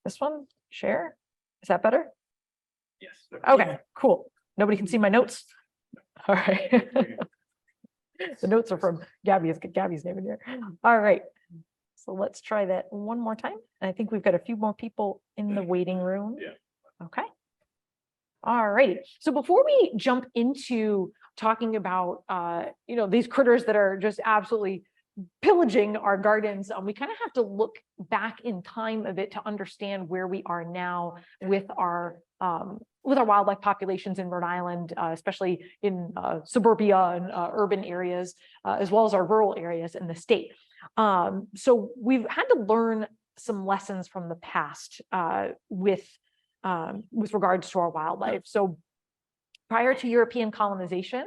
This one, share. Is that better? Yes. Okay, cool. Nobody can see my notes. All right. The notes are from Gabby. It's got Gabby's name in here. All right. So let's try that one more time. And I think we've got a few more people in the waiting room. Yeah. Okay. All righty. So before we jump into talking about, these critters that are just absolutely pillaging our gardens, we kind of have to look back in time a bit to understand where we are now with our wildlife populations in Rhode Island, especially in suburbia and urban areas, as well as our rural areas in the state. So we've had to learn some lessons from the past with regards to our wildlife. So prior to European colonization,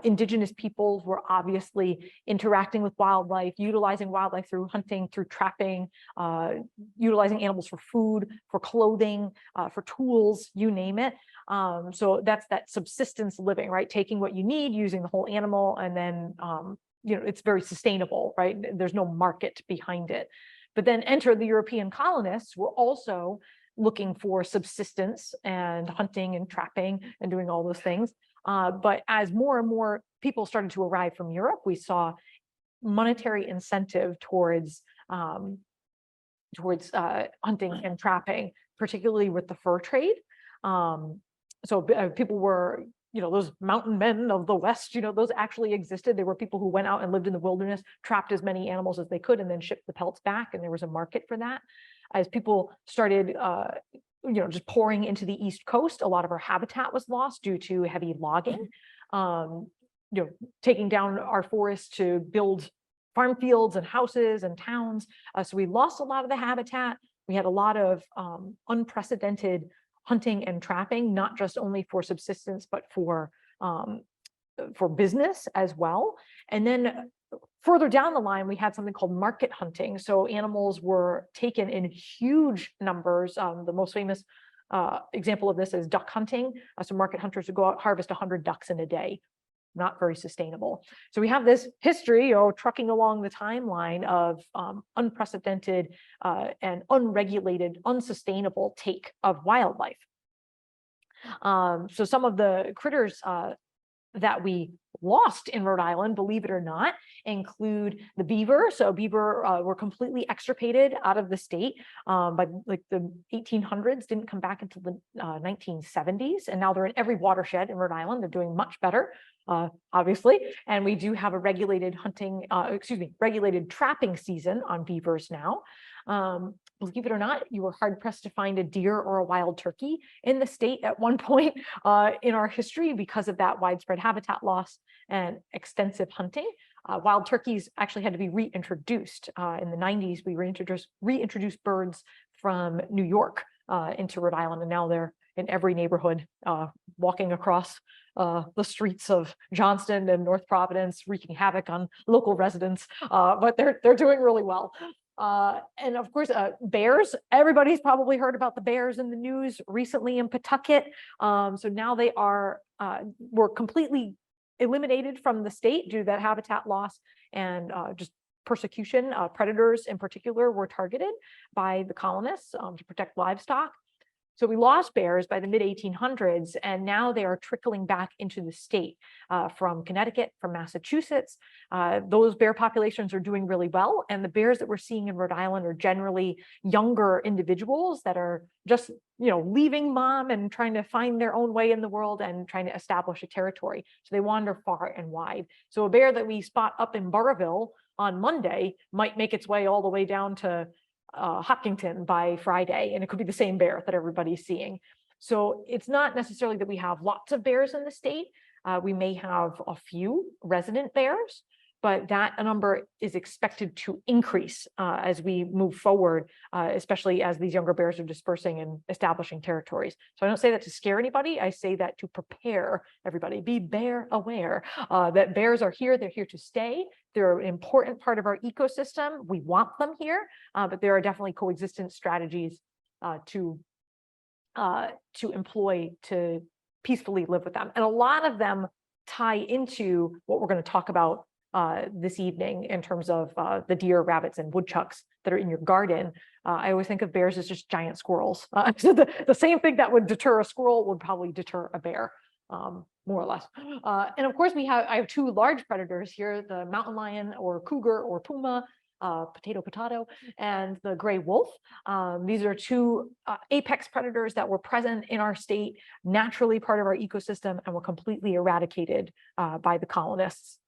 indigenous peoples were obviously interacting with wildlife, utilizing wildlife through hunting, through trapping, utilizing animals for food, for clothing, for tools, you name it. So that's that subsistence living, right? Taking what you need, using the whole animal, and then it's very sustainable, right? There's no market behind it. But then enter the European colonists, who were also looking for subsistence and hunting and trapping and doing all those things. But as more and more people started to arrive from Europe, we saw monetary incentive towards hunting and trapping, particularly with the fur trade. So people were, those mountain men of the West, those actually existed. There were people who went out and lived in the wilderness, trapped as many animals as they could, and then shipped the pelts back. And there was a market for that. As people started, just pouring into the East Coast, a lot of our habitat was lost due to heavy logging, taking down our forests to build farm fields and houses and towns. So we lost a lot of the habitat. We had a lot of unprecedented hunting and trapping, not just only for subsistence, but for business as well. And then further down the line, we had something called market hunting. So animals were taken in huge numbers. The most famous example of this is duck hunting. So market hunters would go out, harvest 100 ducks in a day. Not very sustainable. So we have this history, trucking along the timeline of unprecedented and unregulated, unsustainable take of wildlife. So some of the critters that we lost in Rhode Island, believe it or not, include the beaver. So beaver were completely extirpated out of the state by like the 1800s, didn't come back until the 1970s. And now they're in every watershed in Rhode Island. They're doing much better, obviously. And we do have a regulated regulated trapping season on beavers now. Believe it or not, you were hard pressed to find a deer or a wild turkey in the state at one point in our history because of that widespread habitat loss and extensive hunting. Wild turkeys actually had to be reintroduced. In the 90s, we reintroduced birds from New York into Rhode Island, and now they're in every neighborhood, walking across the streets of Johnston and North Providence, wreaking havoc on local residents, but they're doing really well. And of course, bears, everybody's probably heard about the bears in the news recently in Pawtucket. So now they were completely eliminated from the state due to that habitat loss and just persecution. Predators in particular were targeted by the colonists to protect livestock. So we lost bears by the mid-1800s, and now they are trickling back into the state from Connecticut, from Massachusetts. Those bear populations are doing really well, and the bears that we're seeing in Rhode Island are generally younger individuals that are just, leaving mom and trying to find their own way in the world and trying to establish a territory. So they wander far and wide. So a bear that we spot up in Burrillville on Monday might make its way all the way down to Hopkinton by Friday, and it could be the same bear that everybody's seeing. So it's not necessarily that we have lots of bears in the state. We may have a few resident bears, but that number is expected to increase as we move forward, especially as these younger bears are dispersing and establishing territories. So I don't say that to scare anybody. I say that to prepare everybody. Be bear aware that bears are here. They're here to stay. They're an important part of our ecosystem. We want them here, but there are definitely coexistence strategies to employ to peacefully live with them. And a lot of them tie into what we're going to talk about this evening in terms of the deer, rabbits, and woodchucks that are in your garden. I always think of bears as just giant squirrels. So the same thing that would deter a squirrel would probably deter a bear, more or less. And of course, I have two large predators here, the mountain lion or cougar or puma, potato, and the gray wolf. These are two apex predators that were present in our state, naturally part of our ecosystem, and were completely eradicated by the colonists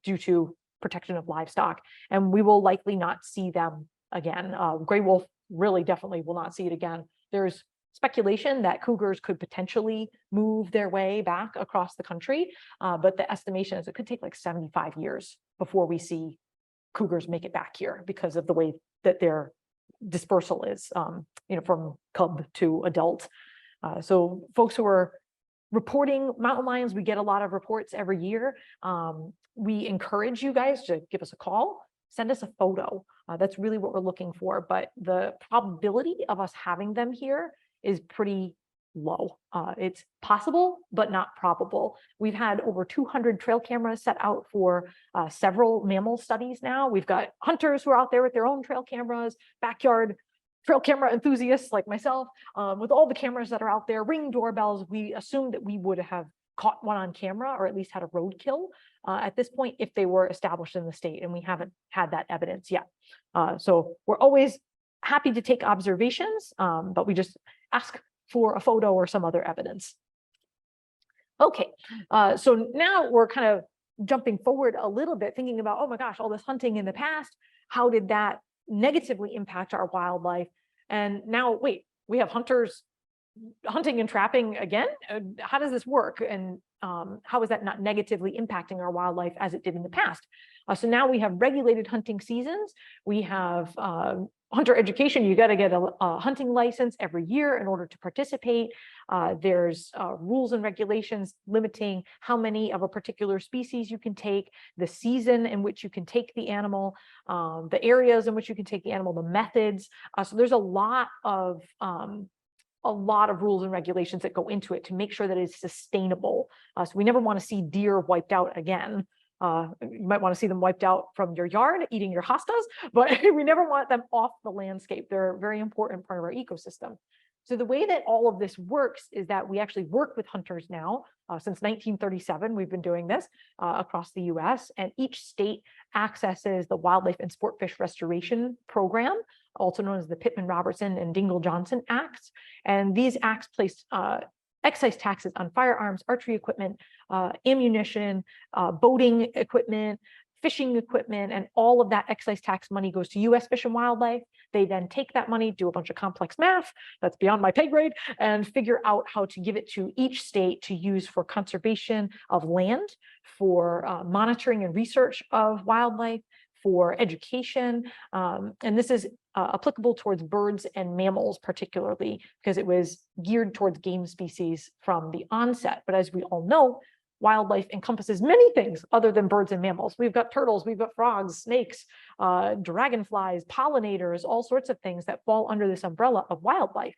due to protection of livestock. And we will likely not see them again. Gray wolf really definitely will not see it again. There's speculation that cougars could potentially move their way back across the country, but the estimation is it could take like 75 years before we see cougars make it back here because of the way that their dispersal is, from cub to adult. So folks who are reporting mountain lions, we get a lot of reports every year. We encourage you guys to give us a call, send us a photo. That's really what we're looking for. But the probability of us having them here is pretty low. It's possible, but not probable. We've had over 200 trail cameras set out for several mammal studies now. We've got hunters who are out there with their own trail cameras, backyard trail camera enthusiasts like myself, with all the cameras that are out there, Ring doorbells. We assumed that we would have caught one on camera or at least had a roadkill at this point if they were established in the state, and we haven't had that evidence yet. So we're always happy to take observations, but we just ask for a photo or some other evidence. Okay, so now we're kind of jumping forward a little bit, thinking about, oh my gosh, all this hunting in the past, how did that negatively impact our wildlife? And now, wait, we have hunters hunting and trapping again? How does this work? And how is that not negatively impacting our wildlife as it did in the past? So now we have regulated hunting seasons. We have hunter education. You got to get a hunting license every year in order to participate. There's rules and regulations limiting how many of a particular species you can take, the season in which you can take the animal, the areas in which you can take the animal, the methods. So there's a lot of rules and regulations that go into it to make sure that it's sustainable. So we never want to see deer wiped out again. You might want to see them wiped out from your yard, eating your hostas, but we never want them off the landscape. They're a very important part of our ecosystem. So the way that all of this works is that we actually work with hunters now. Since 1937, we've been doing this across the US, and each state accesses the Wildlife and Sport Fish Restoration Program, also known as the Pittman-Robertson and Dingell-Johnson Acts. And these acts place excise taxes on firearms, archery equipment, ammunition, boating equipment, fishing equipment, and all of that excise tax money goes to US Fish and Wildlife. They then take that money, do a bunch of complex math, that's beyond my pay grade, and figure out how to give it to each state to use for conservation of land, for monitoring and research of wildlife, for education. And this is applicable towards birds and mammals particularly, because it was geared towards game species from the onset. But as we all know, wildlife encompasses many things other than birds and mammals. We've got turtles, we've got frogs, snakes, dragonflies, pollinators, all sorts of things that fall under this umbrella of wildlife.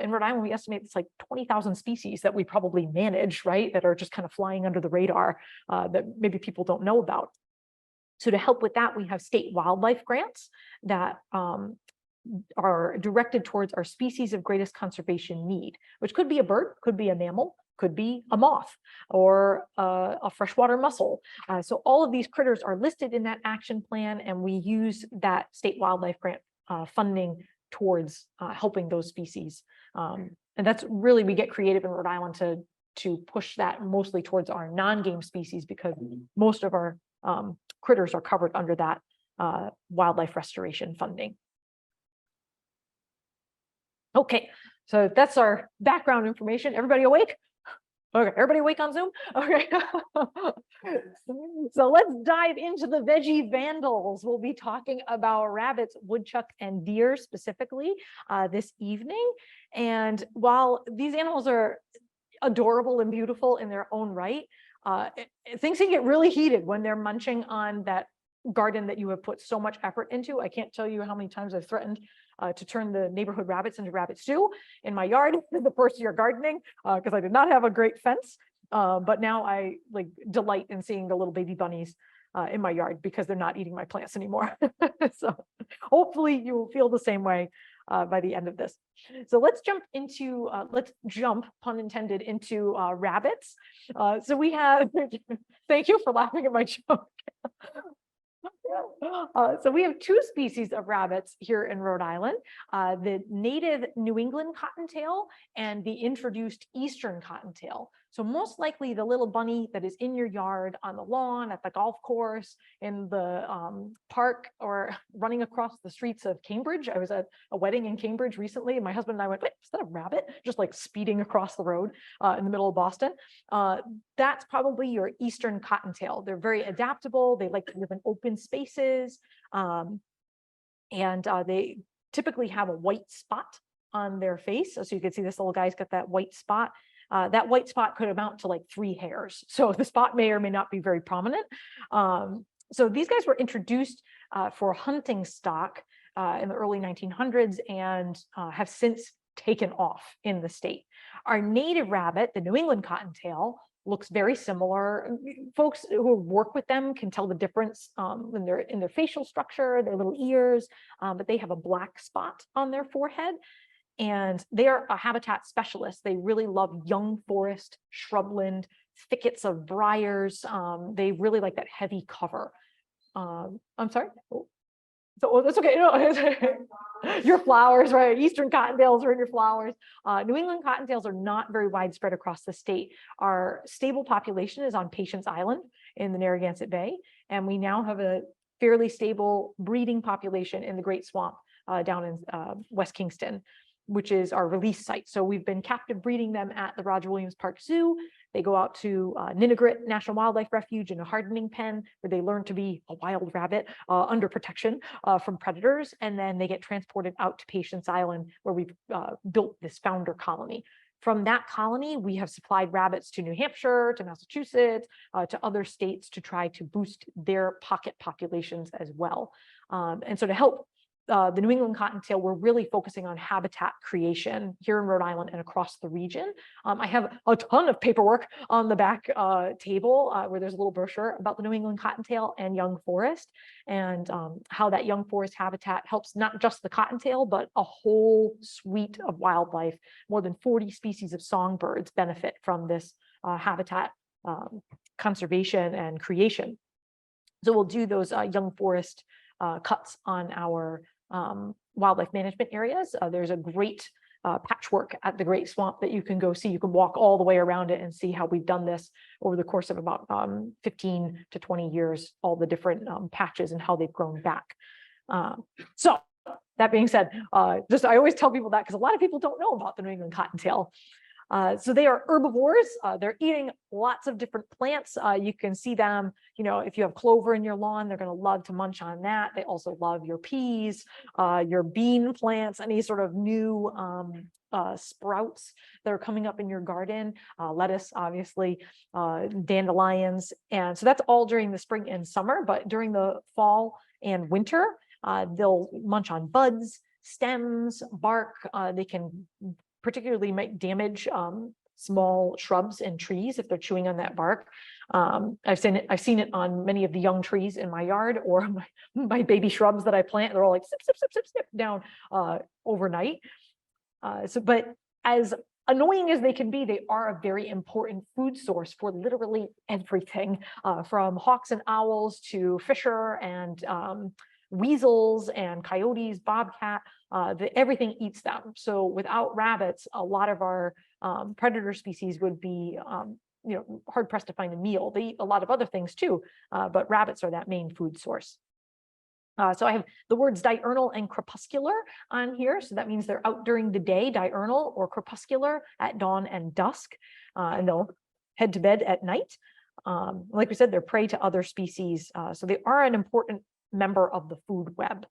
In Rhode Island, we estimate it's like 20,000 species that we probably manage, right? That are just kind of flying under the radar that maybe people don't know about. So to help with that, we have state wildlife grants that are directed towards our species of greatest conservation need, which could be a bird, could be a mammal, could be a moth, or a freshwater mussel. So all of these critters are listed in that action plan, and we use that state wildlife grant funding towards helping those species. And that's really, we get creative in Rhode Island to push that mostly towards our non-game species, because most of our critters are covered under that wildlife restoration funding. Okay, so that's our background information. Everybody awake? Okay, everybody awake on Zoom? Okay. So let's dive into the veggie vandals. We'll be talking about rabbits, woodchucks, and deer specifically this evening. And while these animals are adorable and beautiful in their own right, things can get really heated when they're munching on that garden that you have put so much effort into. I can't tell you how many times I've threatened to turn the neighborhood rabbits into rabbit stew in my yard the first year gardening, because I did not have a great fence. But now I delight in seeing the little baby bunnies in my yard because they're not eating my plants anymore. So hopefully you will feel the same way by the end of this. So let's jump, pun intended, into rabbits. So we have, thank you for laughing at my joke. So we have two species of rabbits here in Rhode Island, the native New England cottontail and the introduced eastern cottontail. So most likely the little bunny that is in your yard, on the lawn, at the golf course, in the park, or running across the streets of Cambridge. I was at a wedding in Cambridge recently, and my husband and I went, wait, is that a rabbit? Just like speeding across the road in the middle of Boston. That's probably your eastern cottontail. They're very adaptable. They like to live in open spaces. And they typically have a white spot on their face. So you can see this little guy's got that white spot. That white spot could amount to like 3 hairs. So the spot may or may not be very prominent. So these guys were introduced for hunting stock in the early 1900s and have since taken off in the state. Our native rabbit, the New England cottontail, looks very similar. Folks who work with them can tell the difference in their facial structure, their little ears, but they have a black spot on their forehead. And they are a habitat specialist. They really love young forest, shrubland, thickets of briars. They really like that heavy cover. I'm sorry. So that's okay. No, your flowers, right? Eastern cottontails are in your flowers. New England cottontails are not very widespread across the state. Our stable population is on Patience Island in the Narragansett Bay, and we now have a fairly stable breeding population in the Great Swamp down in West Kingston, which is our release site. So we've been captive breeding them at the Roger Williams Park Zoo. They go out to Ninigret National Wildlife Refuge in a hardening pen where they learn to be a wild rabbit under protection from predators. And then they get transported out to Patience Island where we've built this founder colony. From that colony, we have supplied rabbits to New Hampshire, to Massachusetts, to other states to try to boost their pocket populations as well. And so to help the New England cottontail, we're really focusing on habitat creation here in Rhode Island and across the region. I have a ton of paperwork on the back table where there's a little brochure about the New England cottontail and young forest, and how that young forest habitat helps not just the cottontail, but a whole suite of wildlife. More than 40 species of songbirds benefit from this habitat conservation and creation. So we'll do those young forest cuts on our wildlife management areas. There's a great patchwork at the Great Swamp that you can go see. You can walk all the way around it and see how we've done this over the course of about 15 to 20 years, all the different patches and how they've grown back. So that being said, I always tell people that because a lot of people don't know about the New England cottontail. So they are herbivores. They're eating lots of different plants. You can see them, if you have clover in your lawn, they're going to love to munch on that. They also love your peas, your bean plants, any sort of new sprouts that are coming up in your garden, lettuce, obviously, dandelions. And so that's all during the spring and summer, but during the fall and winter, they'll munch on buds, stems, bark. They can particularly might damage small shrubs and trees if they're chewing on that bark. I've seen it on many of the young trees in my yard, or my baby shrubs that I plant. They're all like snip, snip, snip, snip, snip down overnight. But as annoying as they can be, they are a very important food source for literally everything, from hawks and owls to fisher and weasels and coyotes, bobcat. Everything eats them. So without rabbits, a lot of our predator species would be hard pressed to find a meal. They eat a lot of other things too, but rabbits are that main food source. So I have the words diurnal and crepuscular on here. So that means they're out during the day, diurnal, or crepuscular at dawn and dusk, and they'll head to bed at night. Like we said, they're prey to other species. So they are an important member of the food web.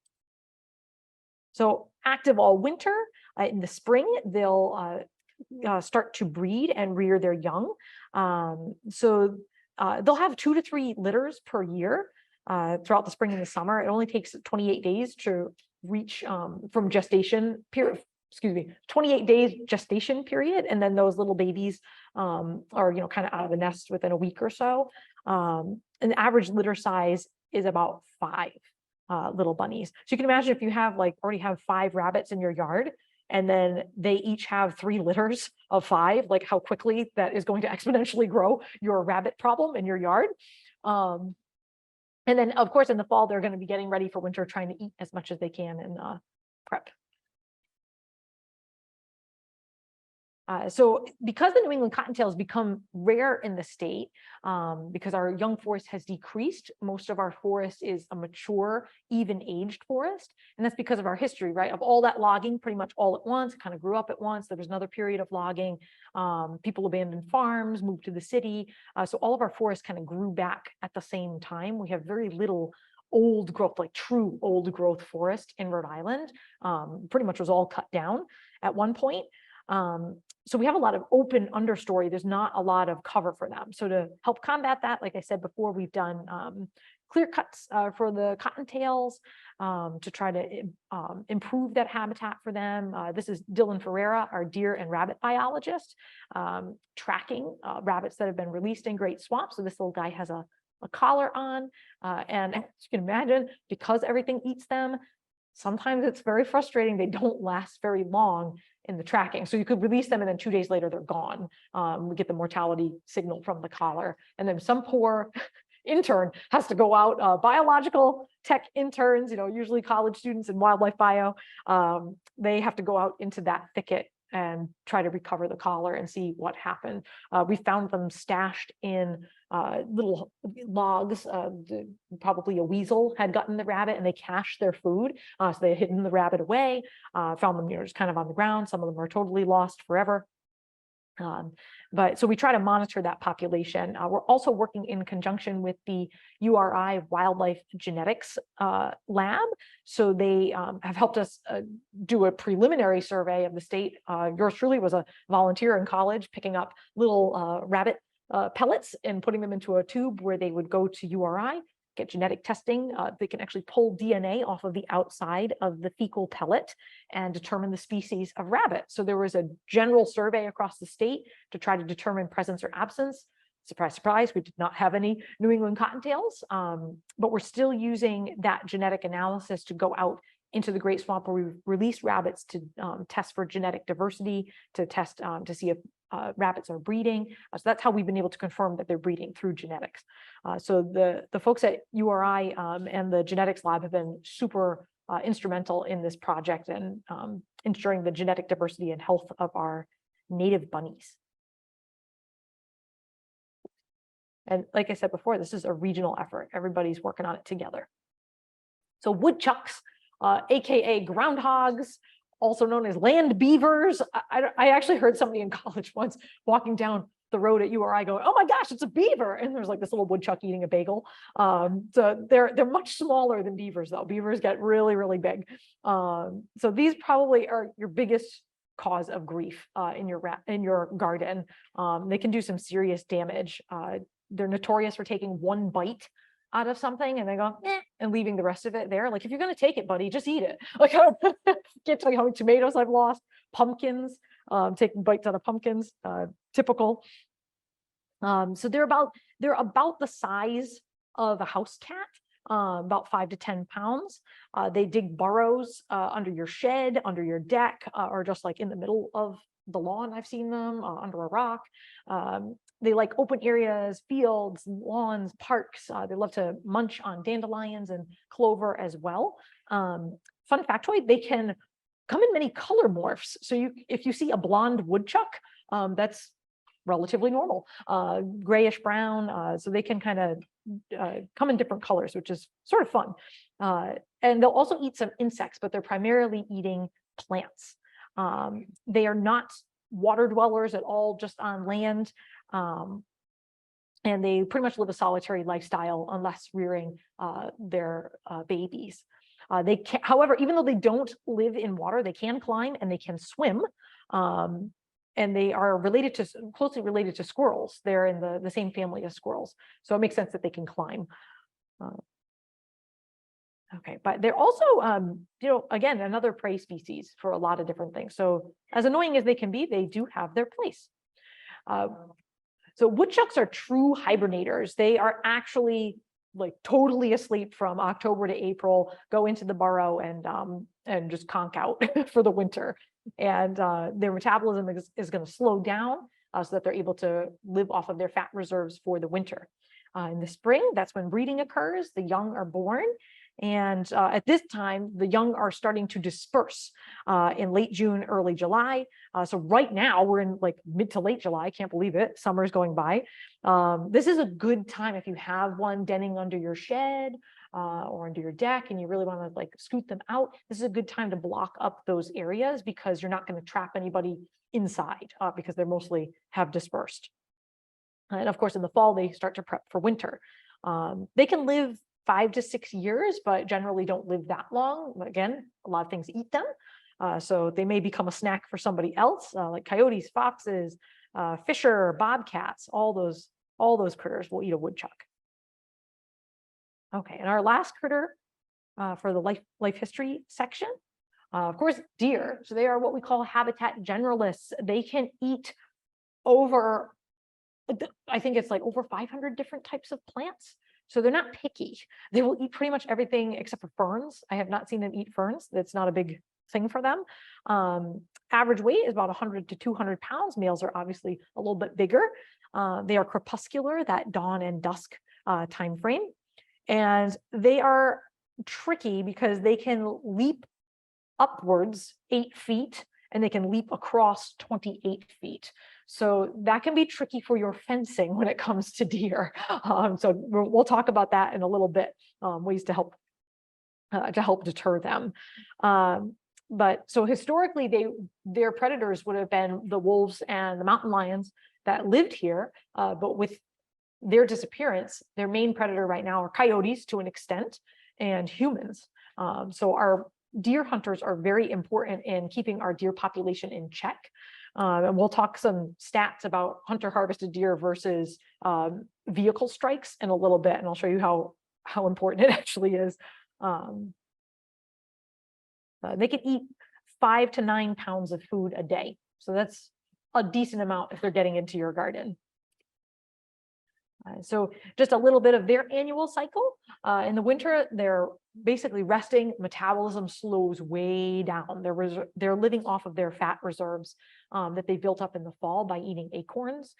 So active all winter. In the spring, they'll start to breed and rear their young. So they'll have 2 to 3 litters per year throughout the spring and the summer. It only takes 28 days to reach from gestation period, 28 days gestation period, and then those little babies are kind of out of the nest within a week or so. And the average litter size is about 5 little bunnies. So you can imagine if you have already have 5 rabbits in your yard, and then they each have 3 litters of 5, like how quickly that is going to exponentially grow your rabbit problem in your yard. And then, of course, in the fall, they're going to be getting ready for winter, trying to eat as much as they can and prep. So because the New England cottontails become rare in the state, because our young forest has decreased, most of our forest is a mature, even-aged forest. And that's because of our history, right? Of all that logging pretty much all at once, it kind of grew up at once. There was another period of logging. People abandoned farms, moved to the city. So all of our forests kind of grew back at the same time. We have very little old growth, like true old growth forest in Rhode Island. Pretty much was all cut down at one point. So we have a lot of open understory. There's not a lot of cover for them. So to help combat that, like I said before, we've done clear cuts for the cottontails to try to improve that habitat for them. This is Dylan Ferreira, our deer and rabbit biologist, tracking rabbits that have been released in Great Swamp. So this little guy has a collar on, and as you can imagine, because everything eats them, sometimes it's very frustrating. They don't last very long in the tracking. So you could release them and then 2 days later they're gone. We get the mortality signal from the collar. And then some poor intern has to go out, biological tech interns, usually college students in wildlife bio. They have to go out into that thicket and try to recover the collar and see what happened. We found them stashed in little logs. Probably a weasel had gotten the rabbit and they cached their food. So they had hidden the rabbit away, found them just kind of on the ground. Some of them are totally lost forever. But so we try to monitor that population. We're also working in conjunction with the URI Wildlife Genetics Lab. So they have helped us do a preliminary survey of the state. Yours truly was a volunteer in college picking up little rabbit pellets and putting them into a tube where they would go to URI, get genetic testing. They can actually pull DNA off of the outside of the fecal pellet and determine the species of rabbit. So there was a general survey across the state to try to determine presence or absence. Surprise, surprise, we did not have any New England cottontails, but we're still using that genetic analysis to go out into the Great Swamp where we release rabbits to test for genetic diversity, to test to see if rabbits are breeding. So that's how we've been able to confirm that they're breeding, through genetics. So the folks at URI and the genetics lab have been super instrumental in this project and ensuring the genetic diversity and health of our native bunnies. And like I said before, this is a regional effort. Everybody's working on it together. So woodchucks, AKA groundhogs, also known as land beavers. I actually heard somebody in college once walking down the road at URI going, "Oh my gosh, it's a beaver!" And there's like this little woodchuck eating a bagel. So they're much smaller than beavers, though. Beavers get really, really big. So these probably are your biggest cause of grief in your garden. They can do some serious damage. They're notorious for taking one bite out of something and they go, eh, and leaving the rest of it there. Like, if you're going to take it, buddy, just eat it. Like, I can't tell you how many tomatoes I've lost, pumpkins, taking bites out of pumpkins, typical. So they're about the size of a house cat, about 5 to 10 pounds. They dig burrows under your shed, under your deck, or just like in the middle of the lawn. I've seen them under a rock. They like open areas, fields, lawns, parks. They love to munch on dandelions and clover as well. Fun factoid, they can come in many color morphs. So if you see a blonde woodchuck, that's relatively normal, grayish brown. So they can kind of come in different colors, which is sort of fun. And they'll also eat some insects, but they're primarily eating plants. They are not water dwellers at all, just on land. And they pretty much live a solitary lifestyle unless rearing their babies. They can, however, even though they don't live in water, they can climb and they can swim. And they are closely related to squirrels. They're in the same family as squirrels. So it makes sense that they can climb. Okay, but they're also, again, another prey species for a lot of different things. So as annoying as they can be, they do have their place. Uh, so woodchucks are true hibernators. They are actually like totally asleep from October to April, go into the burrow and just conk out for the winter. And their metabolism is going to slow down so that they're able to live off of their fat reserves for the winter. In the spring, that's when breeding occurs. The young are born. And at this time, the young are starting to disperse in late June, early July. So right now we're in like mid to late July. Can't believe it. Summer's going by. This is a good time if you have one denning under your shed or under your deck and you really want to like scoot them out. This is a good time to block up those areas because you're not going to trap anybody inside because they're mostly have dispersed. And of course, in the fall, they start to prep for winter. They can live 5 to 6 years, but generally don't live that long. Again, a lot of things eat them. So they may become a snack for somebody else, like coyotes, foxes, fisher, bobcats, all those critters will eat a woodchuck. Okay, and our last critter for the life history section, of course, deer. So they are what we call habitat generalists. They can eat over, I think it's like over 500 different types of plants. So they're not picky. They will eat pretty much everything except for ferns. I have not seen them eat ferns. That's not a big thing for them. Average weight is about 100 to 200 pounds. Males are obviously a little bit bigger. They are crepuscular, that dawn and dusk time frame. And they are tricky because they can leap upwards 8 feet and they can leap across 28 feet. So that can be tricky for your fencing when it comes to deer. So we'll talk about that in a little bit, ways to help deter them. But so historically, their predators would have been the wolves and the mountain lions that lived here. But with their disappearance, their main predator right now are coyotes to an extent and humans. So our deer hunters are very important in keeping our deer population in check. And we'll talk some stats about hunter harvested deer versus vehicle strikes in a little bit, and I'll show you how important it actually is. They can eat 5 to 9 pounds of food a day. So that's a decent amount if they're getting into your garden. So just a little bit of their annual cycle. In the winter, they're basically resting. Metabolism slows way down. They're living off of their fat reserves that they built up in the fall by eating acorns.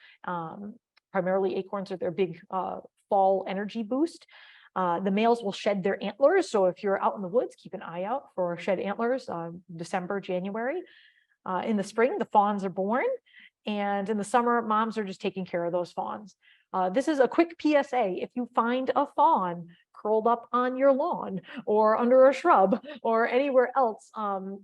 Primarily acorns are their big fall energy boost. The males will shed their antlers. So if you're out in the woods, keep an eye out for shed antlers, December, January. In the spring, the fawns are born. And in the summer, moms are just taking care of those fawns. This is a quick PSA. If you find a fawn curled up on your lawn or under a shrub or anywhere else,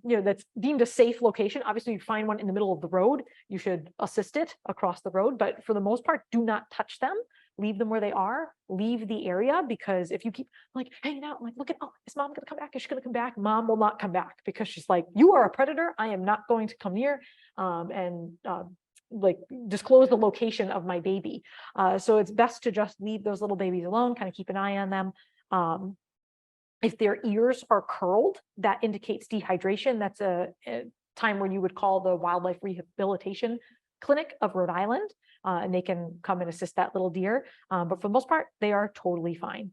that's deemed a safe location. Obviously, you find one in the middle of the road, you should assist it across the road. But for the most part, do not touch them. Leave them where they are. Leave the area, because if you keep like hanging out, like looking, oh, is mom gonna come back? Is she gonna come back? Mom will not come back because she's like, you are a predator. I am not going to come near like disclose the location of my baby. So it's best to just leave those little babies alone, kind of keep an eye on them. If their ears are curled, that indicates dehydration. That's a time when you would call the Wildlife Rehabilitation Clinic of Rhode Island, and they can come and assist that little deer. But for the most part, they are totally fine.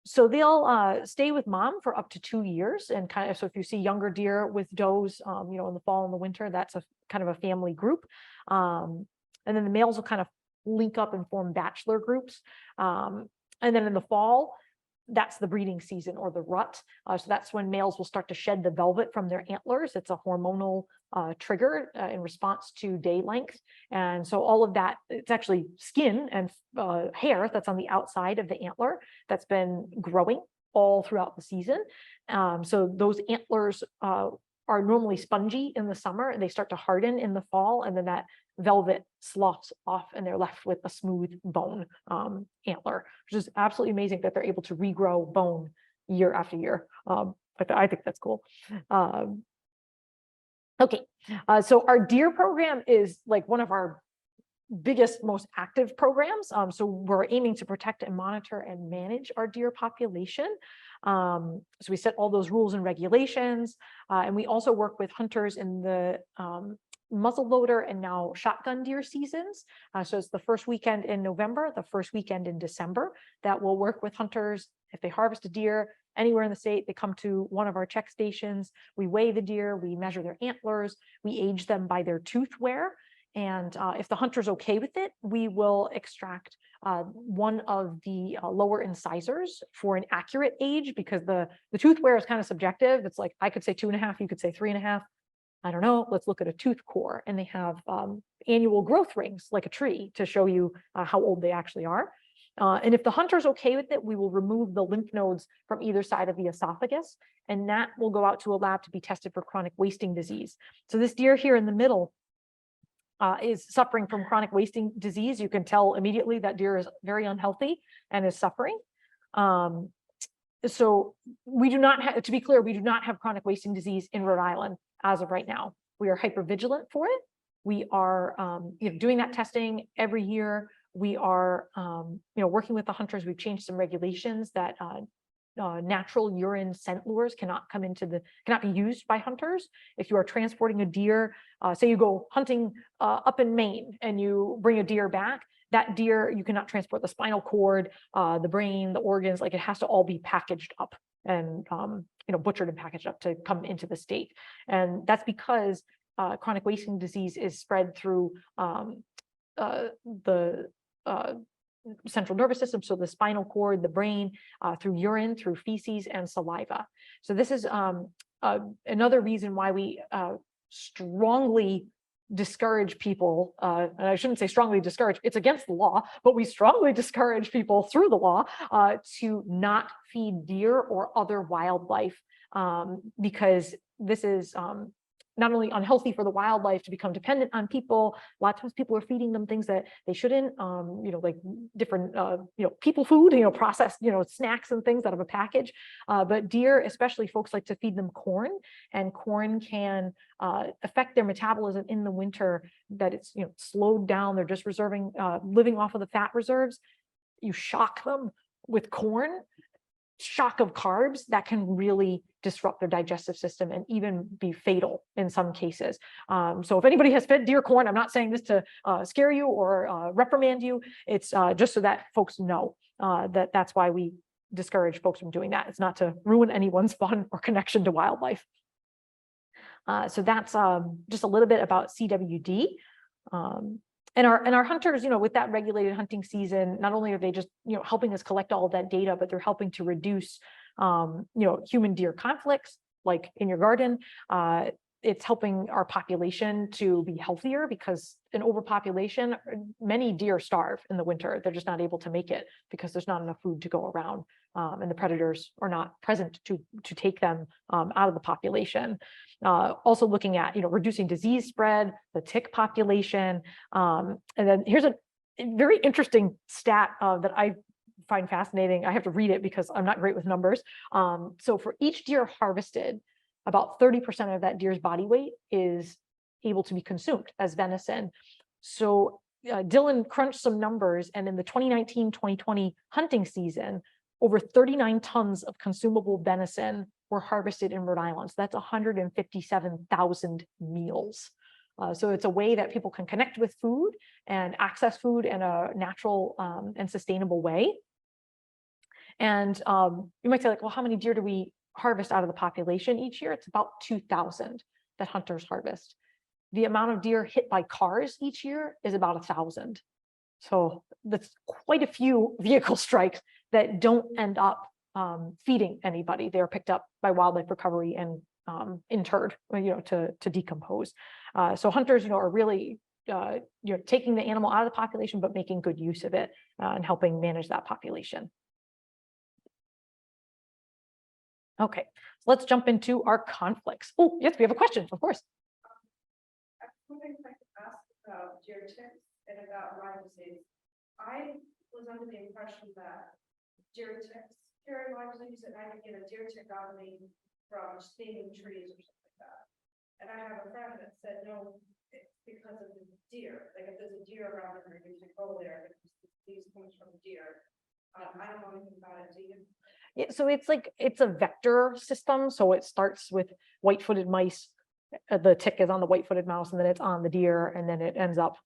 So they'll stay with mom for up to 2 years, and kind of, so if you see younger deer with does, in the fall and the winter, that's a kind of a family group. And then the males will kind of link up and form bachelor groups. And then in the fall, that's the breeding season, or the rut. So that's when males will start to shed the velvet from their antlers. It's a hormonal trigger in response to day length. And so all of that, it's actually skin and hair that's on the outside of the antler that's been growing all throughout the season. So those antlers are normally spongy in the summer, and they start to harden in the fall, and then that velvet sloughs off and they're left with a smooth bone antler, which is absolutely amazing that they're able to regrow bone year after year. I think that's cool. Okay, so our deer program is like one of our biggest, most active programs. So we're aiming to protect and monitor and manage our deer population. So we set all those rules and regulations, and we also work with hunters in the muzzleloader and now shotgun deer seasons. So it's the first weekend in November, the first weekend in December, that we'll work with hunters. If they harvest a deer anywhere in the state, they come to one of our check stations. We weigh the deer, we measure their antlers, we age them by their tooth wear. And if the hunter's okay with it, we will extract one of the lower incisors for an accurate age, because the tooth wear is kind of subjective. It's like, I could say 2.5, you could say 3.5. I don't know, let's look at a tooth core. And they have annual growth rings, like a tree, to show you how old they actually are. And if the hunter's okay with it, we will remove the lymph nodes from either side of the esophagus, and that will go out to a lab to be tested for chronic wasting disease. So this deer here in the middle is suffering from chronic wasting disease. You can tell immediately that deer is very unhealthy and is suffering. So we do not have, to be clear, we do not have chronic wasting disease in Rhode Island as of right now. We are hypervigilant for it. We are doing that testing every year. We are working with the hunters. We've changed some regulations that natural urine scent lures cannot be used by hunters. If you are transporting a deer, say you go hunting up in Maine and you bring a deer back, that deer, you cannot transport the spinal cord, the brain, the organs. Like, it has to all be packaged up and butchered and packaged up to come into the state. And that's because chronic wasting disease is spread through the central nervous system, so the spinal cord, the brain, through urine, through feces, and saliva. So this is another reason why we strongly discourage people, and I shouldn't say strongly discourage, it's against the law, but we strongly discourage people through the law to not feed deer or other wildlife, because this is not only unhealthy for the wildlife to become dependent on people. A lot of times people are feeding them things that they shouldn't, like different, people food, processed, snacks and things out of a package. But deer, especially, folks like to feed them corn, and corn can affect their metabolism in the winter, that it's, slowed down. They're just living off of the fat reserves. You shock them with corn, shock of carbs, that can really disrupt their digestive system and even be fatal in some cases. So if anybody has fed deer corn, I'm not saying this to scare you or reprimand you. It's just so that folks know that's why we discourage folks from doing that. It's not to ruin anyone's fun or connection to wildlife. So that's just a little bit about CWD. And our hunters, with that regulated hunting season, not only are they just, helping us collect all of that data, but they're helping to reduce, human deer conflicts, like in your garden. It's helping our population to be healthier, because in overpopulation, many deer starve in the winter. They're just not able to make it because there's not enough food to go around, and the predators are not present to take them out of the population. Also looking at, reducing disease spread, the tick population. And then here's a very interesting stat that I find fascinating. I have to read it because I'm not great with numbers. So for each deer harvested, about 30% of that deer's body weight is able to be consumed as venison. So Dylan crunched some numbers, and in the 2019-2020 hunting season, over 39 tons of consumable venison were harvested in Rhode Island. So that's 157,000 meals. So it's a way that people can connect with food and access food in a natural and sustainable way. And you might say, like, well, how many deer do we harvest out of the population each year? It's about 2,000 that hunters harvest. The amount of deer hit by cars each year is about 1,000. So that's quite a few vehicle strikes that don't end up feeding anybody. They're picked up by wildlife recovery and interred, to decompose. So hunters, are really taking the animal out of the population, but making good use of it and helping manage that population. Okay, so let's jump into our conflicts. Oh, yes, we have a question, of course. I was wondering if I could ask about deer ticks and about Lyme disease. I was under the impression that deer ticks carry Lyme disease, and I could get a deer tick on me from steaming trees or something like that. And I have a friend that said, no, it's because of the deer, like if there's a deer around it, or you should go there, if these comes from deer. I don't know anything about it, do you? Yeah, so it's a vector system. So it starts with white-footed mice. The tick is on the white-footed mouse, and then it's on the deer, and then it ends up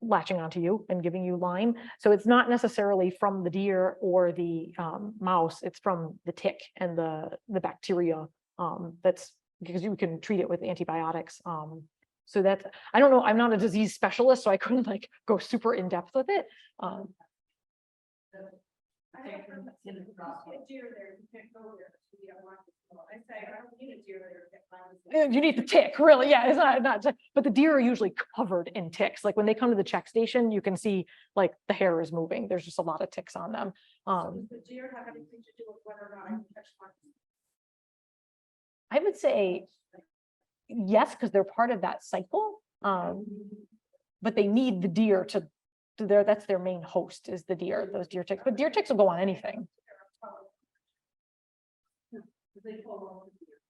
latching onto you and giving you Lyme. So it's not necessarily from the deer or the mouse. It's from the tick and the bacteria. That's because you can treat it with antibiotics. So that's, I don't know. I'm not a disease specialist, so I couldn't like go super in depth with it. I have heard that you get deer there, you can't go there, so you don't want to go. I say, I don't need a deer there to get Lyme. You need the tick, really. Yeah, it's not, but the deer are usually covered in ticks. Like when they come to the check station, you can see like the hair is moving. There's just a lot of ticks on them. Does the deer have anything to do with whether or not I can catch Lyme? I would say yes, because they're part of that cycle. But they need the deer to that's their main host is the deer, those deer ticks. But deer ticks will go on anything. They fall off the deer.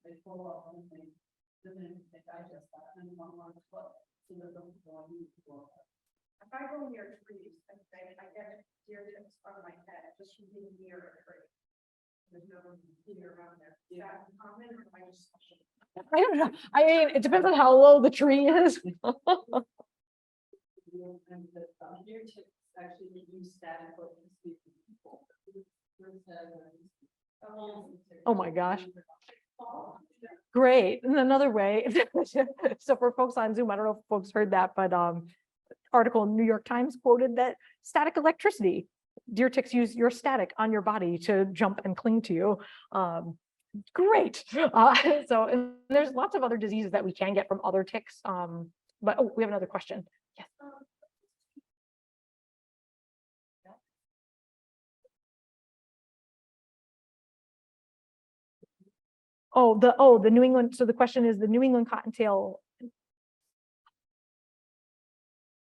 They fall off and then they digest that and one foot. So they don't go on. If I go near trees, I get deer ticks on my head just from being near a tree. There's no deer around there. Is that common or am I just special? I don't know. I mean, it depends on how low the tree is. And the deer ticks actually use static electricity for people. Oh my gosh. Great. And another way, so for folks on Zoom, I don't know if folks heard that, but article in New York Times quoted that static electricity, deer ticks use your static on your body to jump and cling to you. Great. So and there's lots of other diseases that we can get from other ticks. But oh, we have another question. Yes. The New England. So the question is the New England cottontail.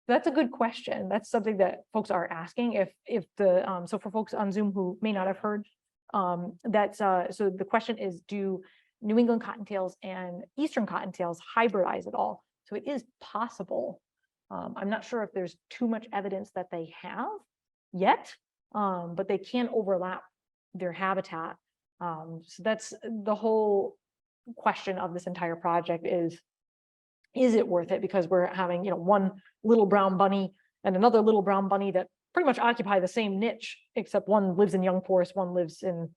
That's a good question. That's something that folks are asking. If the so for folks on Zoom who may not have heard, that's so the question is, do New England cottontails and Eastern cottontails hybridize at all? So it is possible. I'm not sure if there's too much evidence that they have yet, but they can overlap their habitat. So that's the whole question of this entire project is it worth it? Because we're having, one little brown bunny and another little brown bunny that pretty much occupy the same niche, except one lives in young forest, one lives in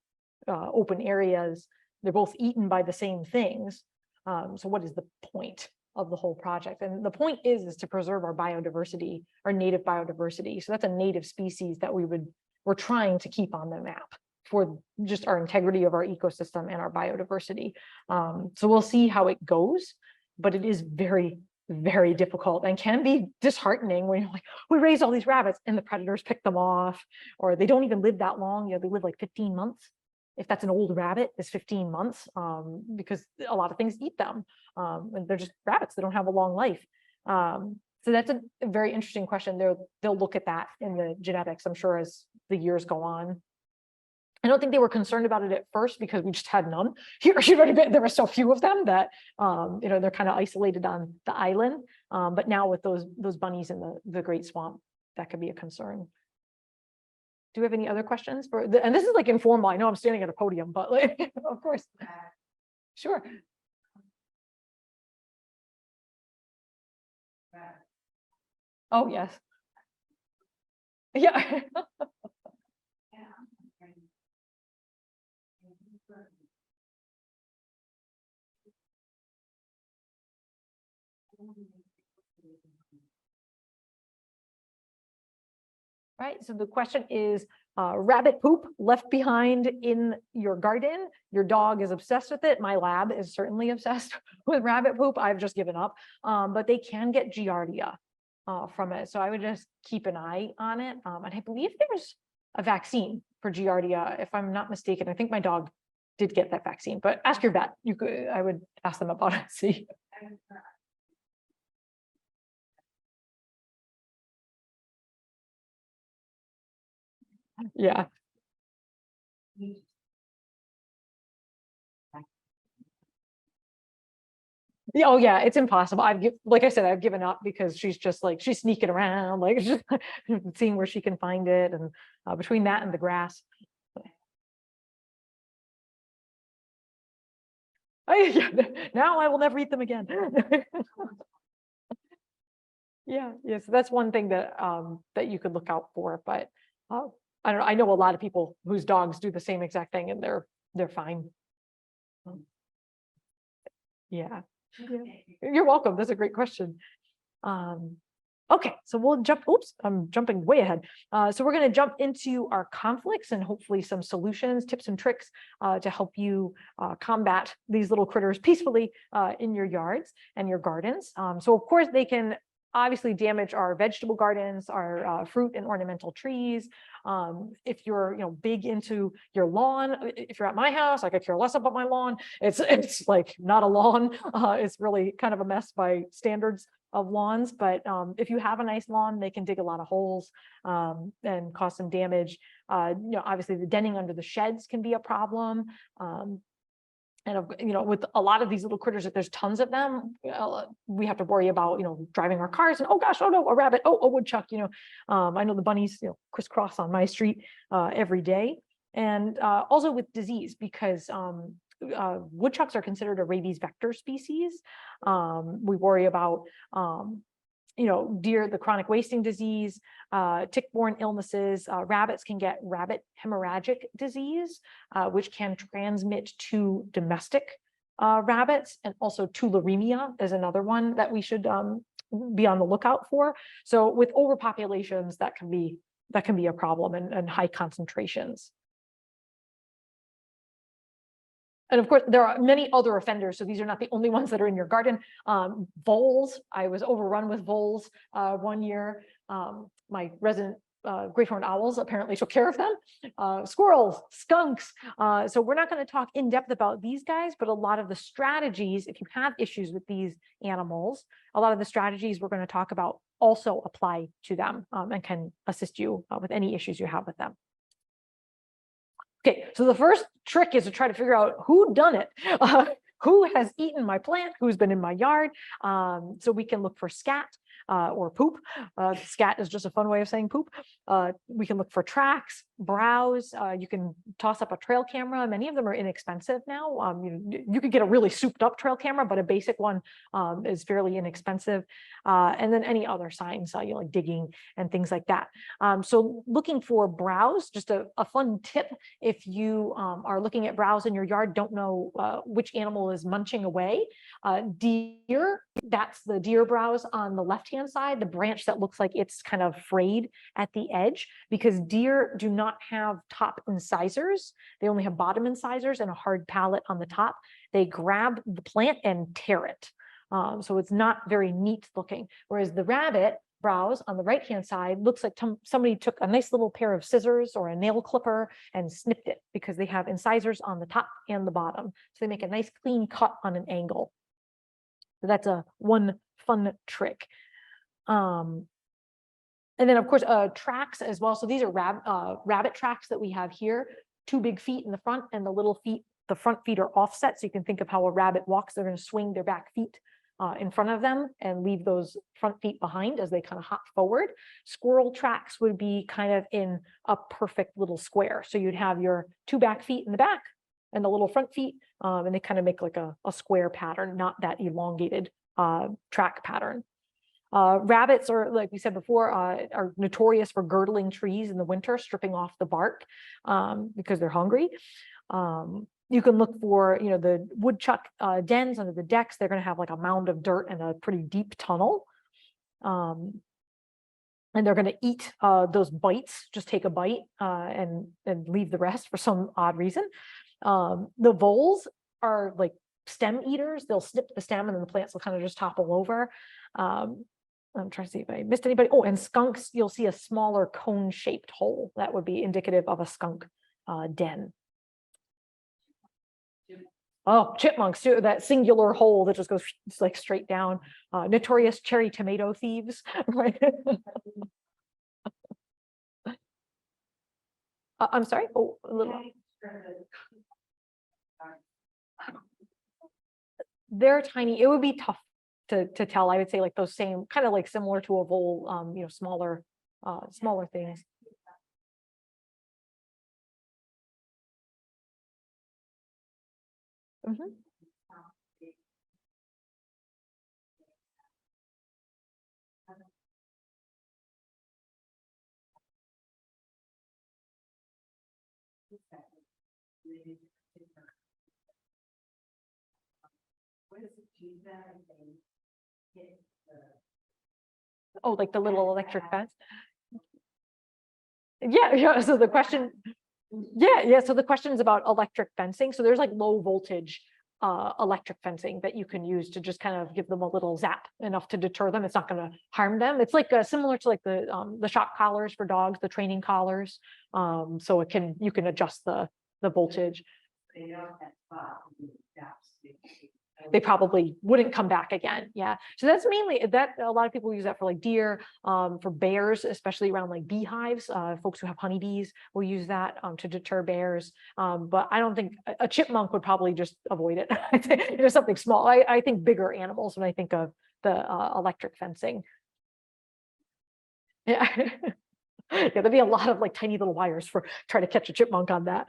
open areas. They're both eaten by the same things. So what is the point of the whole project? And the point is to preserve our biodiversity, our native biodiversity. So that's a native species that we're trying to keep on the map for just our integrity of our ecosystem and our biodiversity. So we'll see how it goes, but it is very, very difficult and can be disheartening when you're like, we raise all these rabbits and the predators pick them off, or they don't even live that long. They live like 15 months. If that's an old rabbit, it's 15 months because a lot of things eat them. And they're just rabbits. They don't have a long life. So that's a very interesting question. They'll look at that in the genetics, I'm sure, as the years go on. I don't think they were concerned about it at first because we just had none here. There were so few of them that they're kind of isolated on the island. But now with those bunnies in the Great Swamp, that could be a concern. Do we have any other questions and this is like informal. I know I'm standing at a podium, but like, of course. Sure. Oh, yes. Yeah. Right. So the question is, rabbit poop left behind in your garden. Your dog is obsessed with it. My lab is certainly obsessed with rabbit poop. I've just given up. But they can get Giardia from it. So I would just keep an eye on it. And I believe there's a vaccine for Giardia, if I'm not mistaken. I think my dog did get that vaccine, but ask your vet. I would ask them about it. See. Yeah. Yeah, oh yeah, it's impossible. Like I said, I've given up because she's just like, she's sneaking around, like just seeing where she can find it. And between that and the grass. Yeah, now I will never eat them again. Yeah, yeah. So that's one thing that that you could look out for. But uh, I don't know. I know a lot of people whose dogs do the same exact thing, and they're fine. Yeah. Yeah. You're welcome. That's a great question. Um, okay, so we'll jump. Oops, I'm jumping way ahead. So we're going to jump into our conflicts and hopefully some solutions, tips and tricks to help you combat these little critters peacefully in your yards and your gardens. So of course they can obviously damage our vegetable gardens, our fruit and ornamental trees. If you're big into your lawn, if you're at my house, I could care less about my lawn. It's like not a lawn. It's really kind of a mess by standards of lawns, but if you have a nice lawn, they can dig a lot of holes and cause some damage. Obviously the denning under the sheds can be a problem. And with a lot of these little critters, if there's tons of them, we have to worry about driving our cars and oh gosh, oh no, a rabbit, oh a woodchuck. I know the bunnies crisscross on my street every day. And also with disease, because woodchucks are considered a rabies vector species. We worry about deer, the chronic wasting disease, tick-borne illnesses. Rabbits can get rabbit hemorrhagic disease, which can transmit to domestic rabbits, and also tularemia is another one that we should be on the lookout for. So with overpopulations, that can be a problem, and high concentrations. And of course, there are many other offenders, so these are not the only ones that are in your garden. Voles, I was overrun with voles one year. My resident great horned owls apparently took care of them. Squirrels, skunks. So we're not going to talk in depth about these guys, but a lot of the strategies, if you have issues with these animals, a lot of the strategies we're going to talk about also apply to them and can assist you with any issues you have with them. Okay, so the first trick is to try to figure out who done it. Who has eaten my plant, who's been in my yard. So we can look for scat or poop. Scat is just a fun way of saying poop. We can look for tracks, browse. You can toss up a trail camera. Many of them are inexpensive now. You could get a really souped up trail camera, but a basic one is fairly inexpensive. And then any other signs, like digging and things like that. So looking for browse, just a fun tip. If you are looking at browse in your yard, don't know which animal is munching away. Deer, that's the deer browse on the left-hand side, the branch that looks like it's kind of frayed at the edge, because deer do not have top incisors. They only have bottom incisors and a hard palate on the top. They grab the plant and tear it. So it's not very neat looking. Whereas the rabbit browse on the right-hand side looks like somebody took a nice little pair of scissors or a nail clipper and snipped it, because they have incisors on the top and the bottom. So they make a nice clean cut on an angle. So that's one fun trick. And then of course, tracks as well. So these are rabbit tracks that we have here. 2 big feet in the front, and the front feet are offset. So you can think of how a rabbit walks. They're going to swing their back feet in front of them and leave those front feet behind as they kind of hop forward. Squirrel tracks would be kind of in a perfect little square. So you'd have your 2 back feet in the back and the little front feet, and they kind of make like a square pattern, not that elongated track pattern. Rabbits are, like we said before, are notorious for girdling trees in the winter, stripping off the bark because they're hungry. You can look for, the woodchuck dens under the decks. They're going to have like a mound of dirt and a pretty deep tunnel. And they're going to eat those bites, just take a bite and leave the rest for some odd reason. The voles are like stem eaters. They'll snip the stem and then the plants will kind of just topple over. I'm trying to see if I missed anybody. Oh, and skunks, you'll see a smaller cone-shaped hole. That would be indicative of a skunk den. Oh, chipmunks too, that singular hole that just goes like straight down. Notorious cherry tomato thieves, right? I'm sorry. Oh, a little. They're tiny. It would be tough to tell. I would say like those same kind of like similar to a vole, smaller, smaller things. Mhm. Oh, like the little electric fence. Yeah, yeah. So the question, yeah. So the question is about electric fencing. So there's like low voltage electric fencing that you can use to just kind of give them a little zap enough to deter them. It's not going to harm them. It's like similar to like the shock collars for dogs, the training collars. So you can adjust the voltage. They probably wouldn't come back again. Yeah. So that's mainly that. A lot of people use that for like deer, for bears, especially around like beehives. Folks who have honeybees will use that to deter bears. But I don't think a chipmunk would probably just avoid it. I think it's something small. I think bigger animals when I think of the electric fencing. Yeah. Yeah, there'd be a lot of like tiny little wires for trying to catch a chipmunk on that.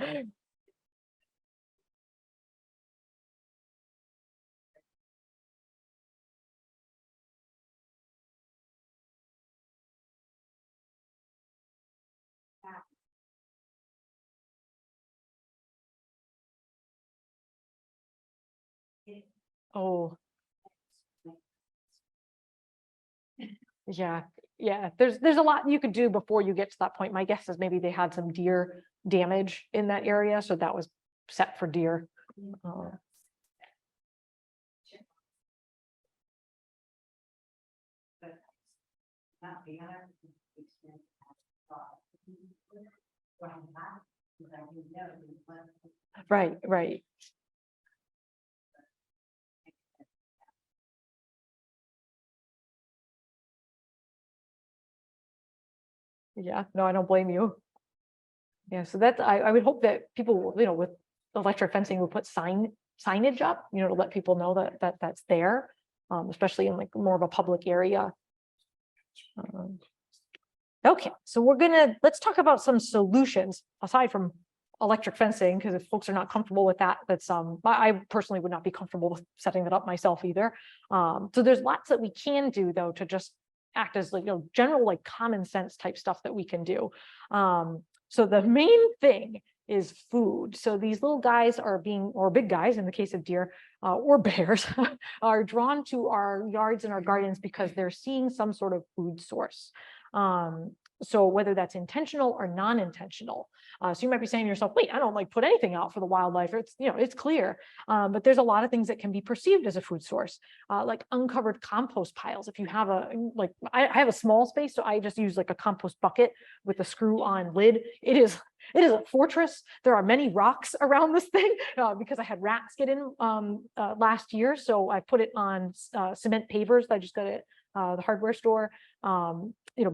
Oh, yeah. Yeah, there's a lot you could do before you get to that point. My guess is maybe they had some deer damage in that area, so that was set for deer. Uh, right, right. Yeah, no, I don't blame you. Yeah, so that's I would hope that people, with electric fencing would put signage up, to let people know that that's there, especially in like more of a public area. Um, Okay, so let's talk about some solutions aside from electric fencing, because if folks are not comfortable with that, I personally would not be comfortable with setting that up myself either. So there's lots that we can do though to just act as like general like common sense type stuff that we can do. So the main thing is food. So these little guys or big guys in the case of deer, or bears, are drawn to our yards and our gardens because they're seeing some sort of food source. So whether that's intentional or non-intentional. So you might be saying to yourself, wait, I don't like put anything out for the wildlife. It's clear. But there's a lot of things that can be perceived as a food source, like uncovered compost piles. If you have I have a small space, so I just use like a compost bucket with a screw on lid. It is a fortress. There are many rocks around this thing because I had rats get in last year. So I put it on cement pavers that I just got at the hardware store.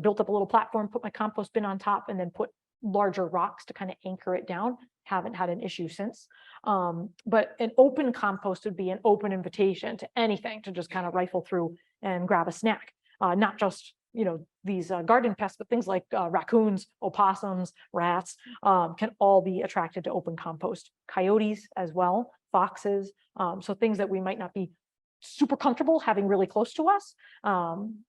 Built up a little platform, put my compost bin on top, and then put larger rocks to kind of anchor it down. Haven't had an issue since. But an open compost would be an open invitation to anything to just kind of rifle through and grab a snack. Not just these garden pests, but things like raccoons, opossums, rats can all be attracted to open compost. Coyotes as well, foxes. So things that we might not be super comfortable having really close to us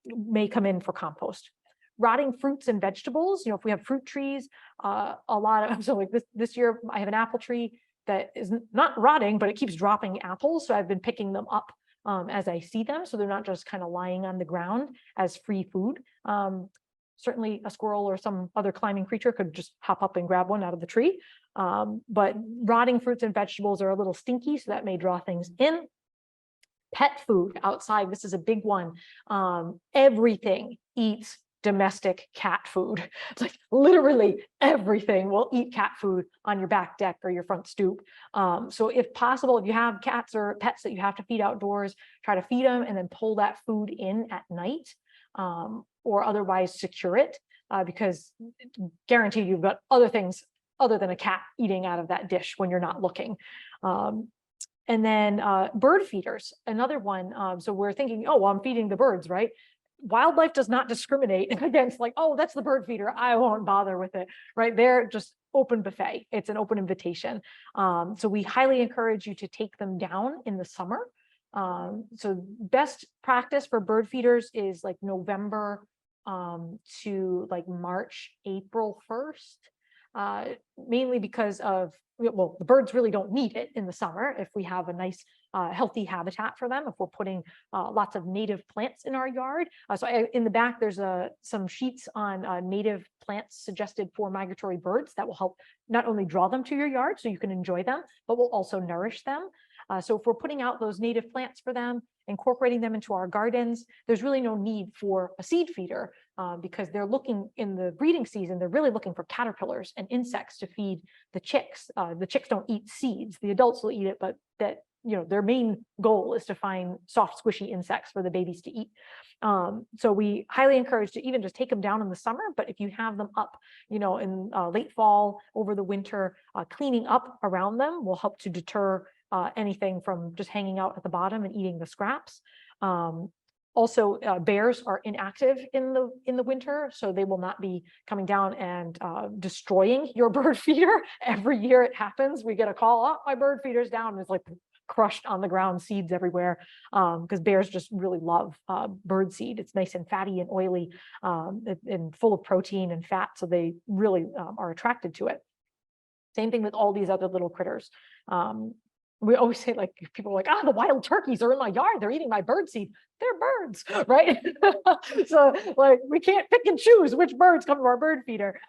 may come in for compost. Rotting fruits and vegetables, if we have fruit trees, a lot of, so like this year I have an apple tree that is not rotting, but it keeps dropping apples. So I've been picking them up as I see them. So they're not just kind of lying on the ground as free food. Certainly a squirrel or some other climbing creature could just hop up and grab one out of the tree. But rotting fruits and vegetables are a little stinky, so that may draw things in. Pet food outside, this is a big one. Everything eats domestic cat food. It's like literally everything will eat cat food on your back deck or your front stoop. So if possible, if you have cats or pets that you have to feed outdoors, try to feed them and then pull that food in at night, or otherwise secure it, because guaranteed you've got other things other than a cat eating out of that dish when you're not looking. And then bird feeders, another one. So we're thinking, oh, well, I'm feeding the birds, right? Wildlife does not discriminate against like, oh, that's the bird feeder, I won't bother with it, right? They're just open buffet. It's an open invitation. So we highly encourage you to take them down in the summer. So best practice for bird feeders is like November to like March, April 1st, mainly because of, well, the birds really don't need it in the summer if we have a nice healthy habitat for them, if we're putting lots of native plants in our yard. In the back, there's some sheets on native plants suggested for migratory birds that will help not only draw them to your yard so you can enjoy them, but will also nourish them. So if we're putting out those native plants for them, incorporating them into our gardens, there's really no need for a seed feeder because they're looking in the breeding season, they're really looking for caterpillars and insects to feed the chicks. The chicks don't eat seeds, the adults will eat it, but their main goal is to find soft, squishy insects for the babies to eat. So we highly encourage to even just take them down in the summer, but if you have them up, in late fall, over the winter, cleaning up around them will help to deter anything from just hanging out at the bottom and eating the scraps. Also, bears are inactive in the winter, so they will not be coming down and destroying your bird feeder. Every year it happens. We get a call, oh, my bird feeder's down. And it's like crushed on the ground, seeds everywhere, because bears just really love bird seed. It's nice and fatty and oily and full of protein and fat, so they really are attracted to it. Same thing with all these other little critters. We always say, like, people are like, the wild turkeys are in my yard, they're eating my bird seed. They're birds, right? So like, we can't pick and choose which birds come to our bird feeder.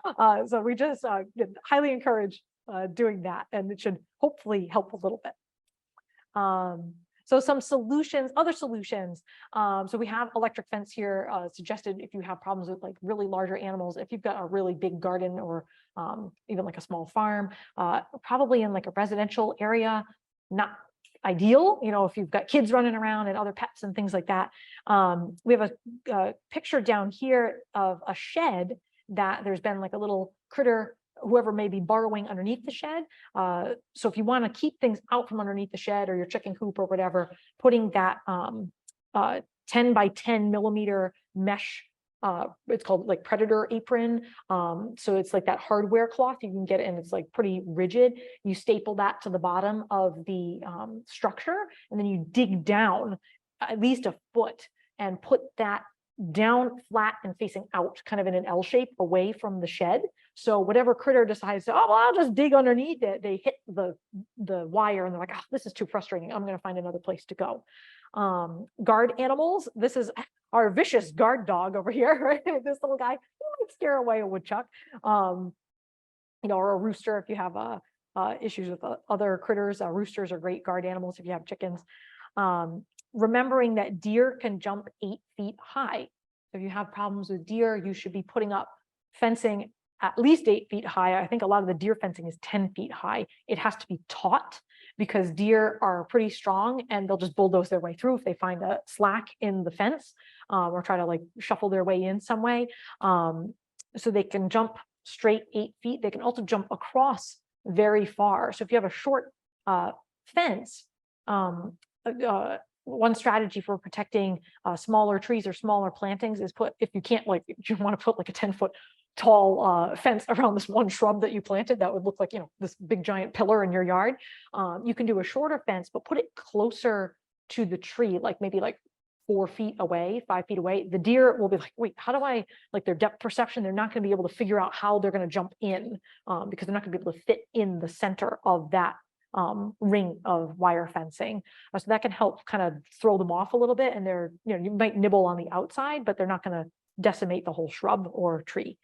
So we just highly encourage doing that, and it should hopefully help a little bit. So some solutions, other solutions. So we have electric fence here suggested if you have problems with like really larger animals, if you've got a really big garden or even like a small farm, probably in like a residential area, not ideal, if you've got kids running around and other pets and things like that. We have a picture down here of a shed that there's been like a little critter, whoever may be burrowing underneath the shed. So if you want to keep things out from underneath the shed or your chicken coop or whatever, putting that 10 by 10 millimeter mesh, it's called like predator apron. So it's like that hardware cloth, you can get it and it's like pretty rigid. You staple that to the bottom of the structure, and then you dig down at least a foot and put that down flat and facing out, kind of in an L shape away from the shed. So whatever critter decides to, I'll just dig underneath it, they hit the wire and they're like, this is too frustrating, I'm going to find another place to go. Guard animals, this is our vicious guard dog over here, right? This little guy, he might scare away a woodchuck, or a rooster if you have issues with other critters. Roosters are great guard animals if you have chickens. Remembering that deer can jump 8 feet high. If you have problems with deer, you should be putting up fencing at least 8 feet high. I think a lot of the deer fencing is 10 feet high. It has to be taught because deer are pretty strong and they'll just bulldoze their way through if they find a slack in the fence, or try to like shuffle their way in some way. So they can jump straight 8 feet. They can also jump across very far. So if you have a short fence, one strategy for protecting smaller trees or smaller plantings is if you want to put like a 10-foot tall fence around this one shrub that you planted, that would look like, this big giant pillar in your yard. You can do a shorter fence, but put it closer to the tree, like maybe like 4 feet away, 5 feet away. The deer will be like, wait, how do I, like their depth perception, they're not going to be able to figure out how they're going to jump in because they're not going to be able to fit in the center of that ring of wire fencing. So that can help kind of throw them off a little bit, and they're, you might nibble on the outside, but they're not going to decimate the whole shrub or tree.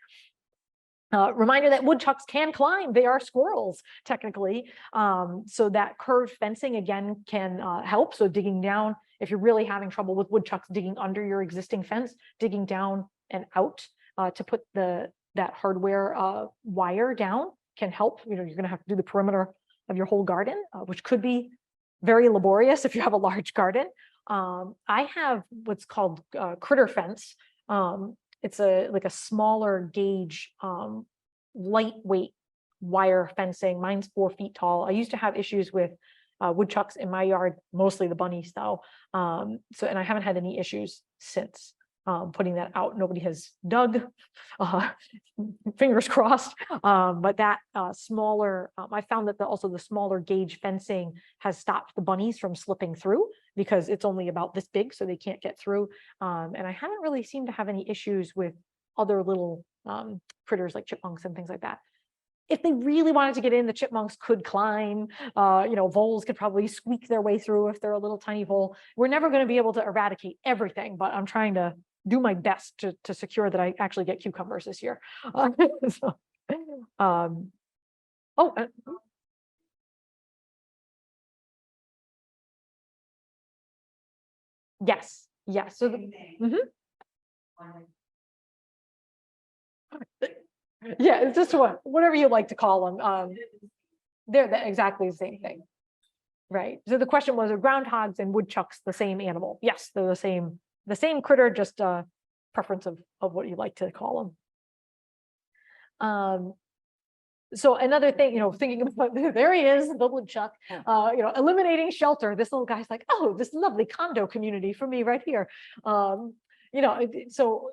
Reminder that woodchucks can climb. They are squirrels technically. So that curved fencing again can help. So digging down, if you're really having trouble with woodchucks digging under your existing fence, digging down and out to put that hardware wire down can help. You're going to have to do the perimeter of your whole garden, which could be very laborious if you have a large garden. I have what's called critter fence. It's like a smaller gauge, lightweight wire fencing. Mine's 4 feet tall. I used to have issues with woodchucks in my yard, mostly the bunnies though. And I haven't had any issues since putting that out. Nobody has dug, fingers crossed. But that smaller, I found that also the smaller gauge fencing has stopped the bunnies from slipping through because it's only about this big, so they can't get through. And I haven't really seemed to have any issues with other little critters like chipmunks and things like that. If they really wanted to get in, the chipmunks could climb. Voles could probably squeak their way through if they're a little tiny vole. We're never going to be able to eradicate everything, but I'm trying to do my best to secure that I actually get cucumbers this year. So, yes, yes. So mhm. Yeah, it's just whatever you like to call them. They're exactly the same thing. Right. So the question was, are groundhogs and woodchucks the same animal? Yes, they're the same critter, just preference of what you like to call them. So another thing, thinking about, there he is, the woodchuck, eliminating shelter. This little guy's like, oh, this lovely condo community for me right here. So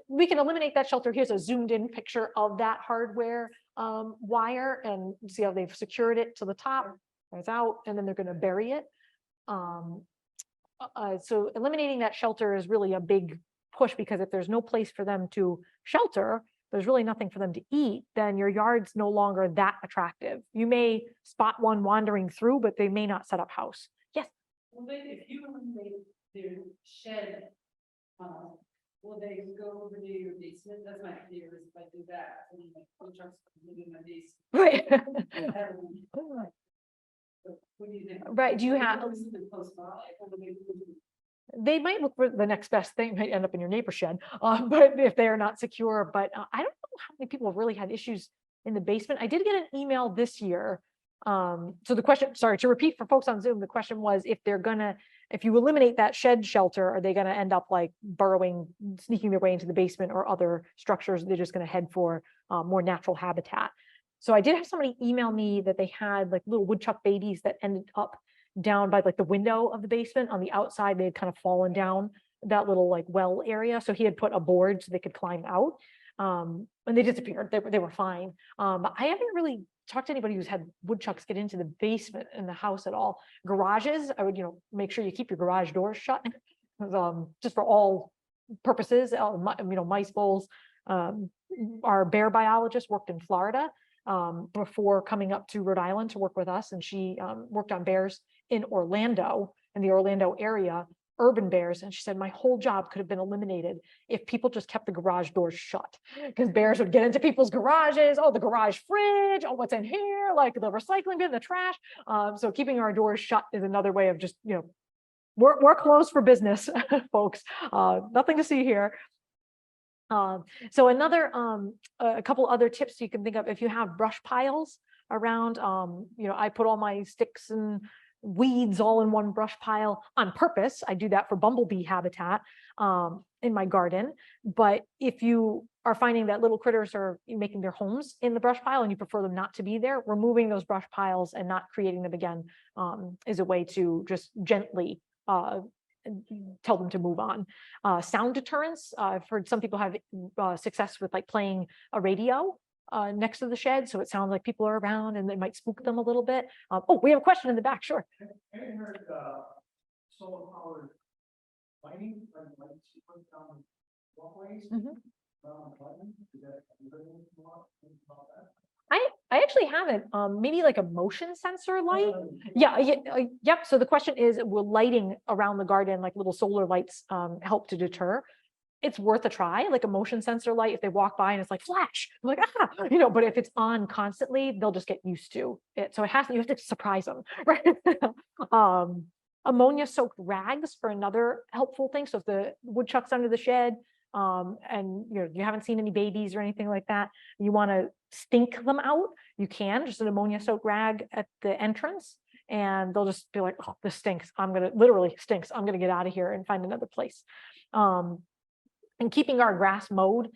we can eliminate that shelter. Here's a zoomed in picture of that hardware wire, and see how they've secured it to the top. It's out, and then they're going to bury it. So eliminating that shelter is really a big push, because if there's no place for them to shelter, there's really nothing for them to eat, then your yard's no longer that attractive. You may spot one wandering through, but they may not set up house. Yes. Well, if you eliminate their shed, will they go over to your basement? That's my fear, is if I do that, and like woodchucks live in my basement. Right. What do you think? Right. Do you have? They might look for the next best thing, might end up in your neighbor's shed, but if they are not secure. But I don't know how many people have really had issues in the basement. I did get an email this year. So the question, sorry, to repeat for folks on Zoom, the question was, if you eliminate that shed shelter, are they gonna end up like burrowing, sneaking their way into the basement or other structures? They're just gonna head for more natural habitat. So I did have somebody email me that they had like little woodchuck babies that ended up down by like the window of the basement on the outside. They had kind of fallen down that little like well area. So he had put a board so they could climb out. And they disappeared. They were fine. But I haven't really talked to anybody who's had woodchucks get into the basement in the house at all. Garages, I would, make sure you keep your garage doors shut, just for all purposes. Mice, voles. Our bear biologist worked in Florida before coming up to Rhode Island to work with us, and she worked on bears in Orlando, in the Orlando area, urban bears, and she said my whole job could have been eliminated if people just kept the garage doors shut, because bears would get into people's garages. Oh, the garage fridge, oh, what's in here, like the recycling bin, the trash. So keeping our doors shut is another way of just, we're closed for business, folks. Nothing to see here. So a couple other tips you can think of: if you have brush piles around, I put all my sticks and weeds all in one brush pile on purpose. I do that for bumblebee habitat in my garden. But if you are finding that little critters are making their homes in the brush pile and you prefer them not to be there, removing those brush piles and not creating them again is a way to just gently tell them to move on. Sound deterrence. I've heard some people have success with like playing a radio next to the shed, so it sounds like people are around and they might spook them a little bit. We have a question in the back. Sure. I heard solar powered lighting, like lights you put down walkways. I actually haven't. Maybe like a motion sensor light. Yep. So the question is, will lighting around the garden, like little solar lights, help to deter? It's worth a try, like a motion sensor light. If they walk by and it's like flash, I'm like, but if it's on constantly, they'll just get used to it. So you have to surprise them, right? Ammonia soaked rags for another helpful thing. So if the woodchuck's under the shed, and you haven't seen any babies or anything like that, you want to stink them out, you can just an ammonia soaked rag at the entrance, and they'll just be like, oh, this stinks, literally stinks, I'm gonna get out of here and find another place. And keeping our grass mowed,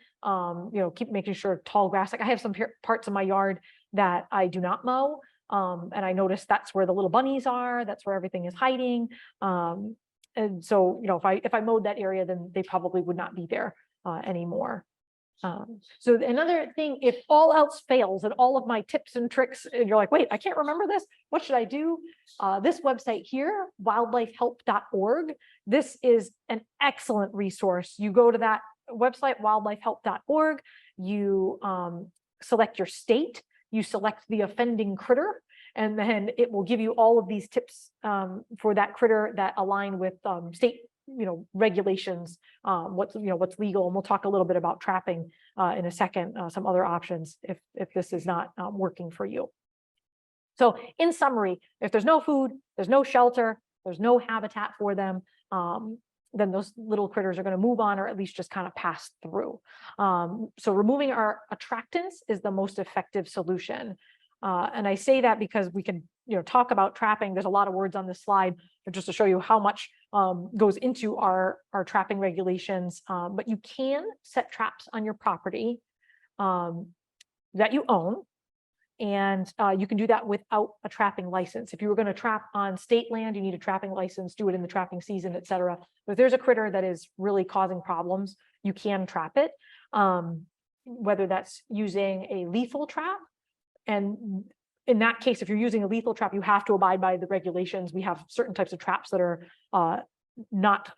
keep making sure tall grass, like I have some parts of my yard that I do not mow, And I noticed that's where the little bunnies are. That's where everything is hiding. And so, if I mowed that area, then they probably would not be there anymore. So another thing, if all else fails and all of my tips and tricks, and you're like, wait, I can't remember this, what should I do? This website here, wildlifehelp.org, this is an excellent resource. You go to that website, wildlifehelp.org, you select your state, you select the offending critter, and then it will give you all of these tips for that critter that align with state regulations, what's legal. And we'll talk a little bit about trapping in a second, some other options if this is not working for you. So in summary, if there's no food, there's no shelter, there's no habitat for them, then those little critters are going to move on, or at least just kind of pass through. So removing our attractants is the most effective solution. And I say that because we can talk about trapping. There's a lot of words on this slide, but just to show you how much goes into our trapping regulations. But you can set traps on your property that you own. And you can do that without a trapping license. If you were going to trap on state land, you need a trapping license, do it in the trapping season, et cetera. But if there's a critter that is really causing problems, you can trap it, whether that's using a lethal trap. And in that case, if you're using a lethal trap, you have to abide by the regulations. We have certain types of traps that are not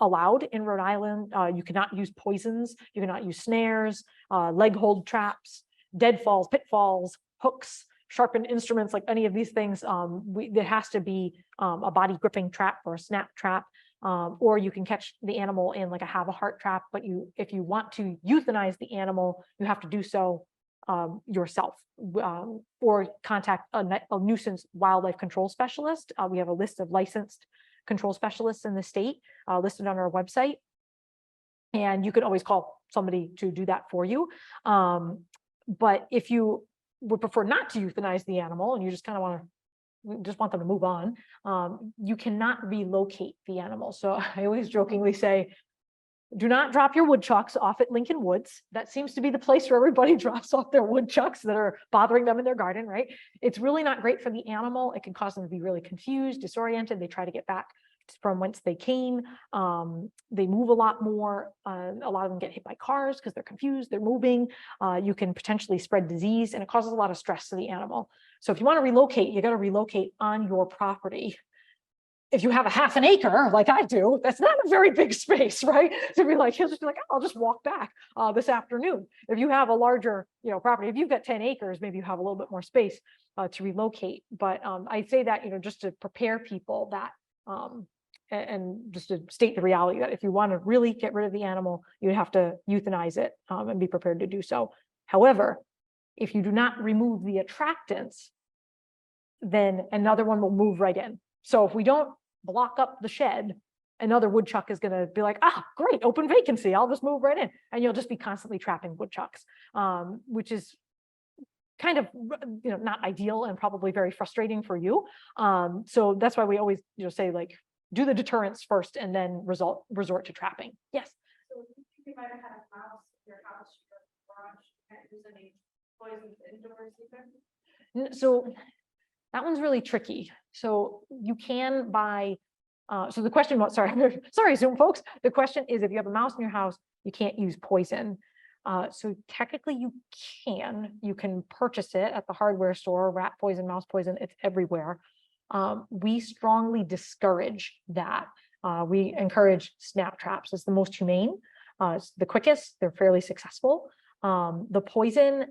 allowed in Rhode Island. You cannot use poisons. You cannot use snares, leg hold traps, deadfalls, pitfalls, hooks, sharpened instruments, like any of these things. There has to be a body gripping trap or a snap trap, or you can catch the animal in like a have a heart trap. But if you want to euthanize the animal, you have to do so yourself, or contact a nuisance wildlife control specialist. We have a list of licensed control specialists in the state listed on our website, and you can always call somebody to do that for you. But if you would prefer not to euthanize the animal and you just kind of want them to move on, you cannot relocate the animal. So I always jokingly say, do not drop your woodchucks off at Lincoln Woods. That seems to be the place where everybody drops off their woodchucks that are bothering them in their garden, right? It's really not great for the animal. It can cause them to be really confused, disoriented. They try to get back from whence they came. They move a lot more. A lot of them get hit by cars because they're confused, they're moving. You can potentially spread disease, and it causes a lot of stress to the animal. So if you want to relocate, you got to relocate on your property. If you have a half an acre, like I do, that's not a very big space, right? To be like, he'll just be like, oh, I'll just walk back this afternoon. If you have a larger, property, if you've got 10 acres, maybe you have a little bit more space to relocate. But I say that, just to prepare people that, and just to state the reality that if you want to really get rid of the animal, you have to euthanize it and be prepared to do so. However, if you do not remove the attractants, then another one will move right in. So if we don't block up the shed, another woodchuck is going to be like, great, open vacancy, I'll just move right in. And you'll just be constantly trapping woodchucks, which is kind of, not ideal and probably very frustrating for you. So that's why we always, say like, do the deterrence first and then resort to trapping. Yes. So you might have had a mouse in your house, your garage, you can't use any poisons indoors either? So that one's really tricky. So you can buy, so the question was, sorry, Zoom folks. The question is, if you have a mouse in your house, you can't use poison. So technically you can purchase it at the hardware store, rat poison, mouse poison, it's everywhere. We strongly discourage that. We encourage snap traps. It's the most humane. It's the quickest. They're fairly successful. The poison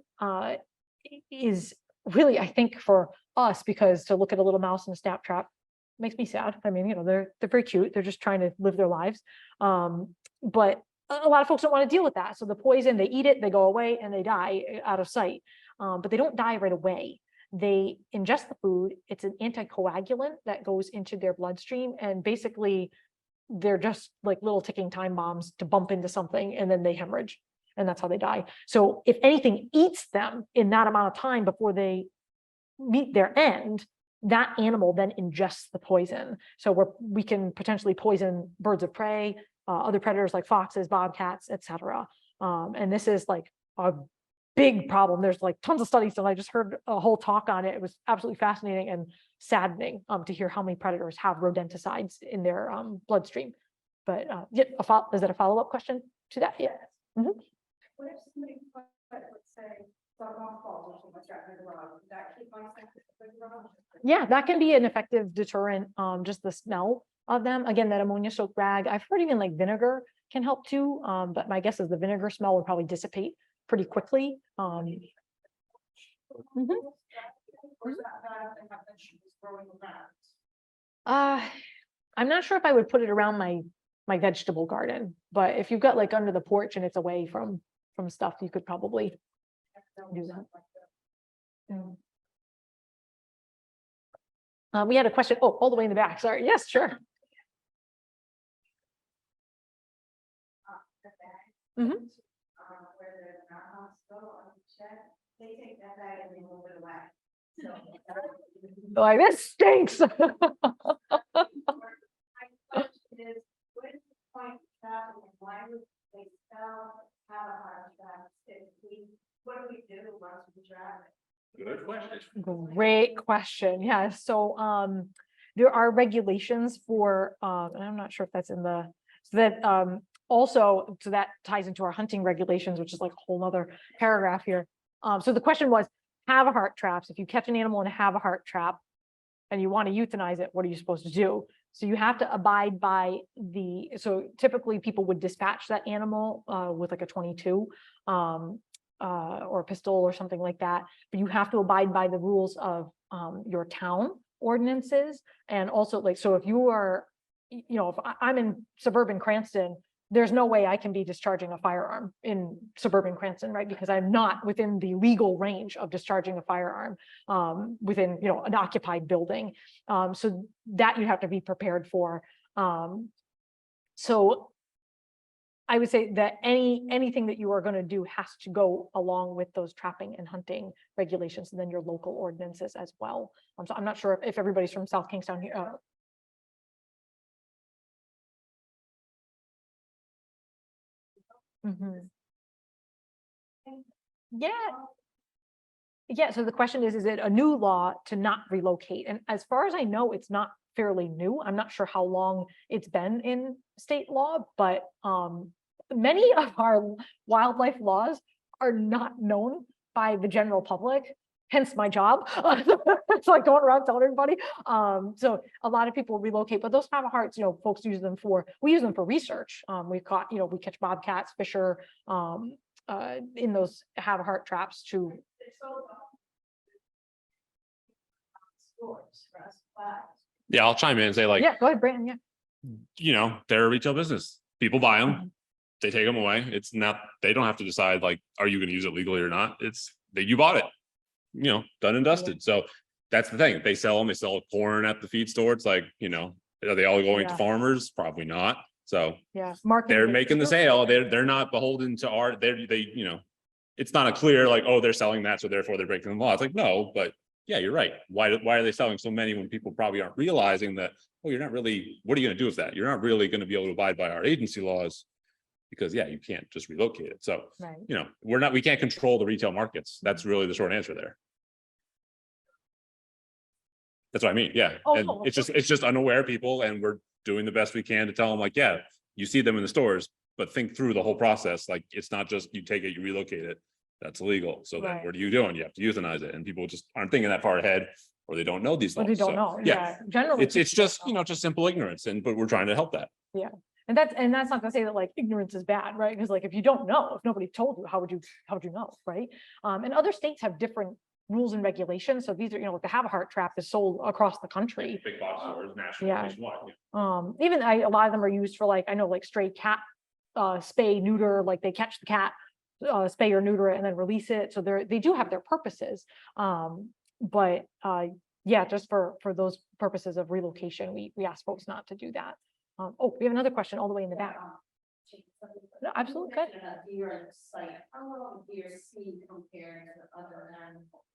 is really, I think, for us, because to look at a little mouse in a snap trap makes me sad. I mean, they're very cute. They're just trying to live their lives. But a lot of folks don't want to deal with that. So the poison, they eat it, they go away, and they die out of sight. But they don't die right away. They ingest the food. It's an anticoagulant that goes into their bloodstream, and basically they're just like little ticking time bombs to bump into something, and then they hemorrhage, and that's how they die. So if anything eats them in that amount of time before they meet their end, that animal then ingests the poison. So we can potentially poison birds of prey, other predators like foxes, bobcats, etc. And this is like a big problem. There's like tons of studies, and I just heard a whole talk on it. It was absolutely fascinating and saddening to hear how many predators have rodenticides in their bloodstream. But yeah, is that a follow-up question to that? Yeah. What if somebody put, let's say, some mothballs or something like that in the garage, would that keep mice out of the garage? Yeah, that can be an effective deterrent, just the smell of them. Again, that ammonia soaked rag, I've heard even like vinegar can help too. But my guess is the vinegar smell will probably dissipate pretty quickly. Or is that bad if they have vegetables growing around? I'm not sure if I would put it around my vegetable garden, but if you've got like under the porch and it's away from stuff, you could probably do that. We had a question, all the way in the back, sorry. Yes, sure. Where the groundhogs go on the shed, they take that bag and they move it away. Like, this stinks. My question is, what is the point of traveling and why would they sell Kalahari traps if what do we do once we drive it? Good question. Great question. Yeah. So there are regulations for and I'm not sure if that's in the also, so that ties into our hunting regulations, which is like a whole nother paragraph here. So the question was, have-a-heart traps. If you catch an animal in a have-a-heart trap and you want to euthanize it, what are you supposed to do? So you have to abide by so typically people would dispatch that animal with like a 22 or a pistol or something like that. But you have to abide by the rules of your town ordinances. And also like, so if you are, if I'm in suburban Cranston, there's no way I can be discharging a firearm in suburban Cranston, right? Because I'm not within the legal range of discharging a firearm within, an occupied building. So that you have to be prepared for. So I would say that anything that you are going to do has to go along with those trapping and hunting regulations, and then your local ordinances as well. So I'm not sure if everybody's from South Kingstown here. Yeah. So the question is it a new law to not relocate? And as far as I know, it's not fairly new. I'm not sure how long it's been in state law, but many of our wildlife laws are not known by the general public, hence my job. It's like going around telling everybody. So a lot of people relocate, but those have-a-hearts, folks use them we use them for research. We catch bobcats, fisher in those have-a-heart traps to. Yeah, I'll chime in and say, like, Yeah, go ahead, Brandon. Yeah. They're a retail business. People buy them, they take them away. It's not, they don't have to decide, like, are you going to use it legally or not? It's that you bought it, done and dusted. So that's the thing. They sell corn at the feed store. It's like, are they all going to farmers? Probably not. So yeah, they're making the sale. They're not beholden to our, it's not a clear, like, oh, they're selling that, so therefore they're breaking the law. It's like, no, but yeah, you're right. Why are they selling so many when people probably aren't realizing that, oh, you're not really, what are you going to do with that? You're not really going to be able to abide by our agency laws because, yeah, you can't just relocate it. So, right. We can't control the retail markets. That's really the short answer there. That's what I mean. Yeah. Oh, and no, it's just unaware people, and we're doing the best we can to tell them, like, yeah, you see them in the stores, but think through the whole process. Like, it's not just you take it, you relocate it. That's illegal. So then what are you doing? You have to euthanize it. And people just aren't thinking that far ahead, or they don't know these laws. They don't know. Yeah. Generally, it's just, just simple ignorance, but we're trying to help that. Yeah. And that's not to say that like ignorance is bad, right? Because like if you don't know, if nobody told you, how would you know, right? And other states have different rules and regulations. So these are, like the have-a-heart trap is sold across the country. Big box stores, nationwide. Even a lot of them are used for like, I know, like stray cat spay, neuter, like they catch the cat, spay or neuter it and then release it. So they do have their purposes. But yeah, just for those purposes of relocation, we ask folks not to do that. We have another question all the way in the back. No, absolutely, good. How well do deer see compared to other animals?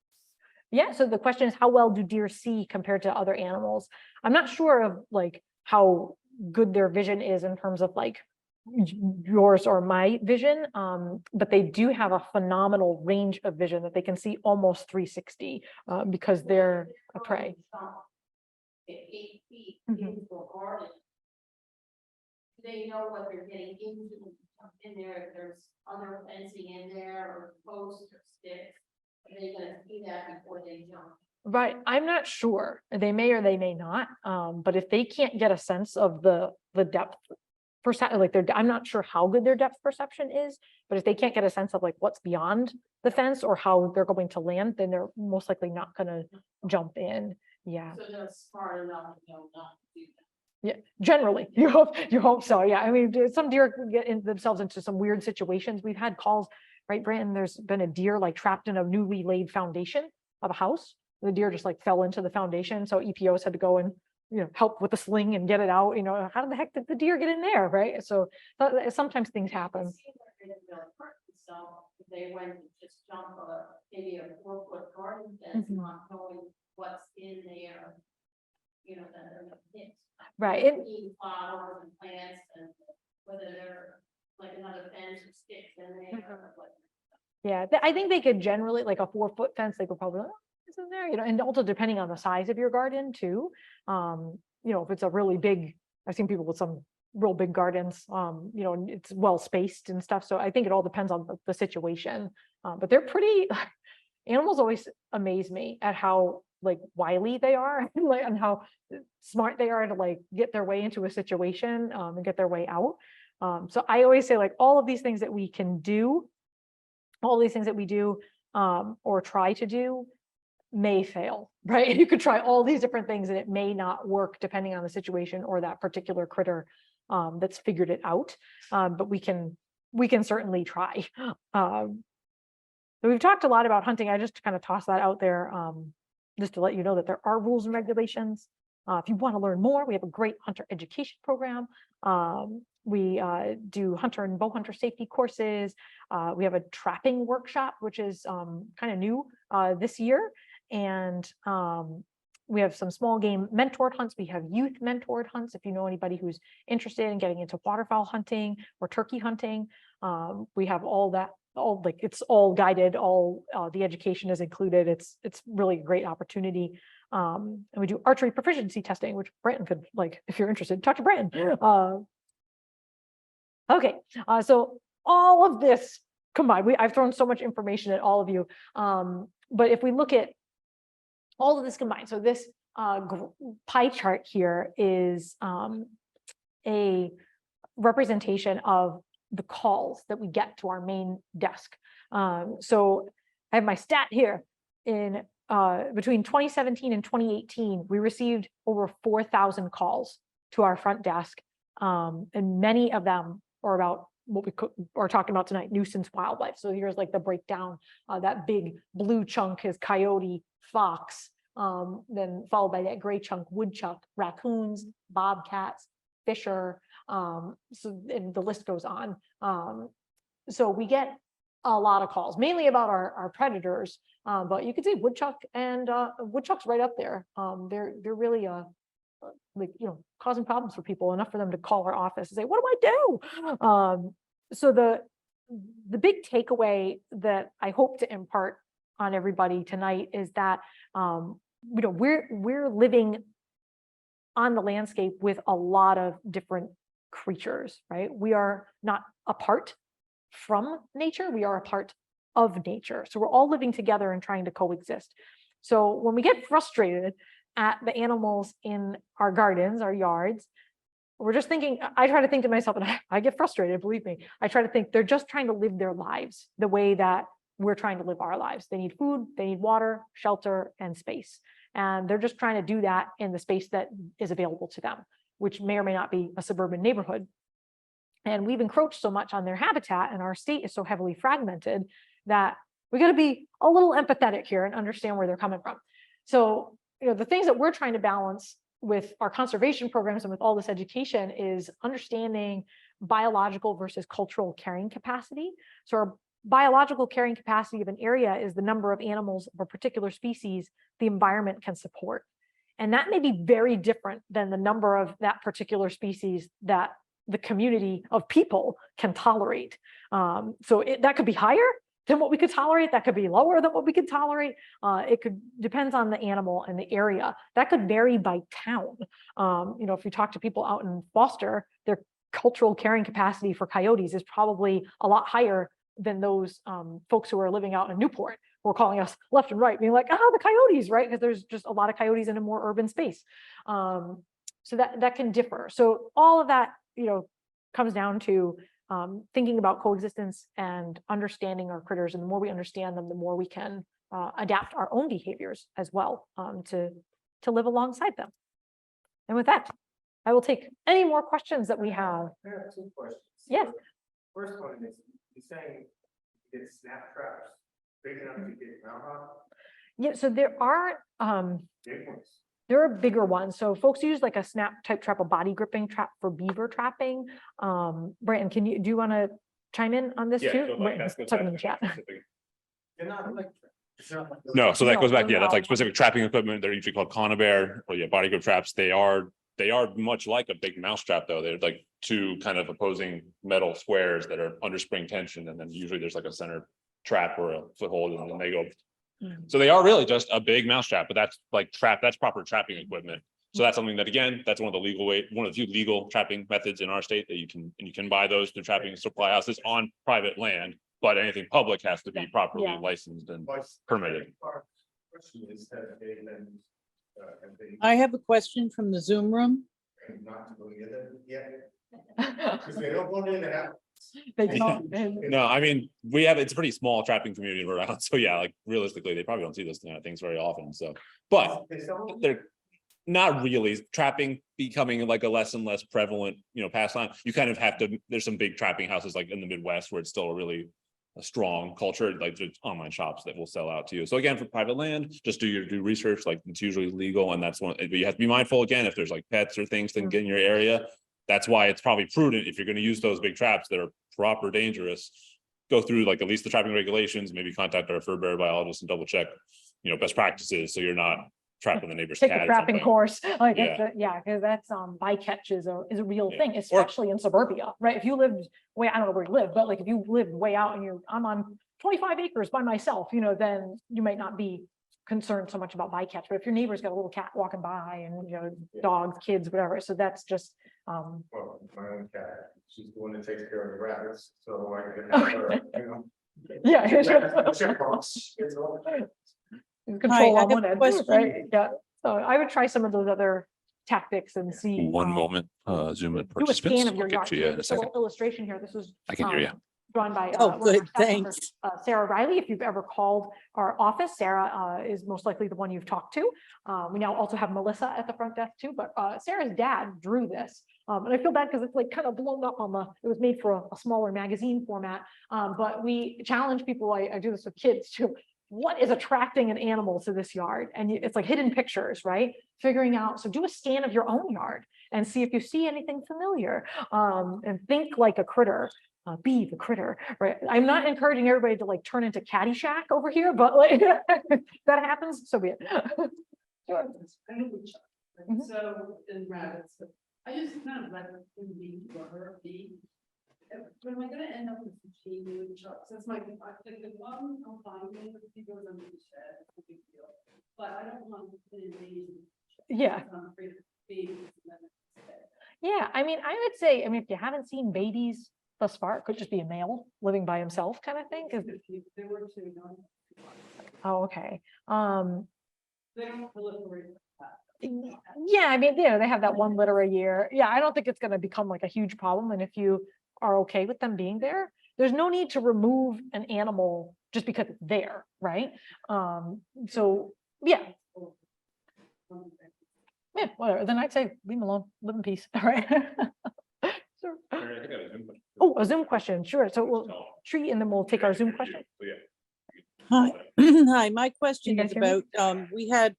Yeah, so the question is, how well do deer see compared to other animals? I'm not sure of like how good their vision is in terms of like yours or my vision, but they do have a phenomenal range of vision that they can see almost 360 because they're a prey. 8 feet Mhm. into a garden. They know what they're getting into in there, if there's other fencing in there or posts or sticks. Are they gonna see that before they jump? Right, I'm not sure. They may or they may not. But if they can't get a sense of the depth percent, like I'm not sure how good their depth perception is, but if they can't get a sense of like what's beyond the fence or how they're going to land, then they're most likely not going to jump in. Yeah. So they're smart enough to know not to do that. Yeah, generally, you hope so. Yeah, I mean, some deer get themselves into some weird situations. We've had calls, right, Brandon? There's been a deer like trapped in a newly laid foundation of a house. The deer just like fell into the foundation, so EPOs had to go and help with the sling and get it out. How the heck did the deer get in there, right? So sometimes things happen. It seems like they didn't really hurt themselves if they went and just jump maybe a 4-foot garden fence, Mhm. not knowing what's in there. That they're gonna hit. Right. Eating flowers and plants and whether they're like another fence or sticks in there. Or what. Yeah, I think they could generally, like a 4-foot fence, they could probably, is in there, and also depending on the size of your garden too. If it's a really big, I've seen people with some real big gardens, and it's well spaced and stuff. So I think it all depends on the situation. But they're pretty, animals always amaze me at how like wily they are and how smart they are to like get their way into a situation and get their way out. So I always say like all of these things that we can do, all these things that we do or try to do may fail, right? You could try all these different things and it may not work depending on the situation or that particular critter that's figured it out. But we can certainly try. So we've talked a lot about hunting. I just kind of toss that out there just to let you know that there are rules and regulations. If you want to learn more, we have a great hunter education program. We do hunter and bow hunter safety courses. We have a trapping workshop, which is kind of new this year. And we have some small game mentored hunts. We have youth mentored hunts. If you know anybody who's interested in getting into waterfowl hunting or turkey hunting, we have all that. It's all guided, all the education is included. It's really a great opportunity. And we do archery proficiency testing, which Brandon could, if you're interested, talk to Brandon. Okay, so all of this combined, I've thrown so much information at all of you. But if we look at all of this combined, so this pie chart here is a representation of the calls that we get to our main desk. So I have my stat here. In between 2017 and 2018, we received over 4,000 calls to our front desk, and many of them are about what we are talking about tonight, nuisance wildlife. So here's like the breakdown. That big blue chunk is coyote, fox, then followed by that gray chunk, woodchuck, raccoons, bobcats, fisher. And the list goes on. So we get a lot of calls, mainly about our predators, but you could say woodchuck and woodchuck's right up there. They're really causing problems for people, enough for them to call our office and say, what do I do? So the big takeaway that I hope to impart on everybody tonight is that we're living on the landscape with a lot of different creatures, right? We are not apart from nature, we are a part of nature. So we're all living together and trying to coexist. So when we get frustrated at the animals in our gardens, our yards, we're just thinking, I try to think to myself, and I get frustrated, believe me, I try to think they're just trying to live their lives the way that we're trying to live our lives. They need food, they need water, shelter, and space. And they're just trying to do that in the space that is available to them, which may or may not be a suburban neighborhood. And we've encroached so much on their habitat, and our state is so heavily fragmented that we got to be a little empathetic here and understand where they're coming from. So, the things that we're trying to balance with our conservation programs and with all this education is understanding biological versus cultural carrying capacity. So our biological carrying capacity of an area is the number of animals of a particular species the environment can support. And that may be very different than the number of that particular species that the community of people can tolerate. So that could be higher than what we could tolerate. That could be lower than what we could tolerate. It could depends on the animal and the area. That could vary by town. If you talk to people out in Foster, their cultural carrying capacity for coyotes is probably a lot higher than those folks who are living out in Newport, who are calling us left and right, being like, the coyotes, right? Because there's just a lot of coyotes in a more urban space. So that can differ. So all of that, comes down to thinking about coexistence and understanding our critters. And the more we understand them, the more we can adapt our own behaviors as well to live alongside them. And with that, I will take any more questions that we have. I have 2 questions. Yes. First one is, you're saying you get snap traps big enough to get groundhog? Yeah, so there are Big ones. there are bigger ones. So folks use like a snap type trap, a body gripping trap for beaver trapping. Brandon, do you want to chime in on this too? Type in the chat. They're not like. No, so that No, goes back, those that's are- like specific trapping equipment. They're usually called conibear or body grip traps. They are much like a big mouse trap though. They're like 2 kind of opposing metal squares that are under spring tension. And then usually there's like a center trap or a foothold and then they go. So they are really just a big mouse trap, but that's proper trapping equipment. So that's something that, again, that's one of the few legal trapping methods in our state that you can buy those through trapping supply houses on private land. But anything public has to be properly Yeah. licensed and permitted. Question is, have they been, I have a question from the Zoom room. not to go near them yet? Because they don't go near the house. They don't. No, I mean, it's a pretty small trapping community around. So yeah, like realistically, they probably don't see those kind of things very often. So, but They sell them? they're not really trapping becoming like a less and less prevalent, pastime. You kind of have to, there's some big trapping houses like in the Midwest where it's still a strong culture, like there's online shops that will sell out to you. So again, for private land, just do research, like it's usually legal and that's one, but you have to be mindful again, if there's like pets or things that can get in your area. That's why it's probably prudent if you're going to use those big traps that are proper dangerous, go through like at least the trapping regulations, maybe contact our fur bear biologist and double check, best practices. So you're not trapping the neighbor's Take cat a or trapping something. course. Like, Yeah. because that's bycatch is a real Yeah. thing, especially in suburbia, right? If you lived I don't know where you live, but like if you lived way out and I'm on 25 acres by myself, then you might not be concerned so much about bycatch. But if your neighbor's got a little cat walking by and dogs, kids, whatever, so that's just Well, my own cat, she's the one that takes care of the rabbits, so I can have her, yeah. check box. It's all- Control Hi, I on have one a end, question. right? Yeah. So I would try some of those other tactics and see. One moment, Zoom and Do a scan participants. of your I'll yard. get to you in a This little second. illustration here. This was. I can hear you. Drawn by. Oh, one of our good, staff members, thanks. Sarah Riley. If you've ever called our office, Sarah is most likely the one you've talked to. We now also have Melissa at the front desk too, but Sarah's dad drew this. And I feel bad because it's like kind of blown up it was made for a smaller magazine format. But we challenge people, I do this with kids too. What is attracting an animal to this yard? And it's like hidden pictures, right? Figuring out, so do a scan of your own yard and see if you see anything familiar, and think like a critter. Be the critter, right? I'm not encouraging everybody to like turn into Caddyshack over here, but like that happens, so be it. Sure. I know Woodchucks, right? Mhm. So, and rabbits, but I just kind of let them be or her be. But am I gonna end up with 15 Woodchucks? That's my, I think the one I'm fine with, if he goes under the shed, it's a big deal. But I don't want an invasion. Yeah. I'm afraid of babies. And then it's dead. Yeah, I mean, I would say, if you haven't seen babies thus far, it could just be a male living by himself kind of thing. 'Cause There were 2, no? oh, okay. They don't proliferate. Yeah, I mean, they have that one litter a year. Yeah, I don't think it's gonna become like a huge problem. And if you are okay with them being there, there's no need to remove an animal just because it's there, right? So yeah, whatever. Then I'd say leave them alone, live in peace. All right. Sure. Oh, a Zoom question, sure. So we'll treat and then we'll take our Zoom question. Hi, hi, my question guys is hear me? about,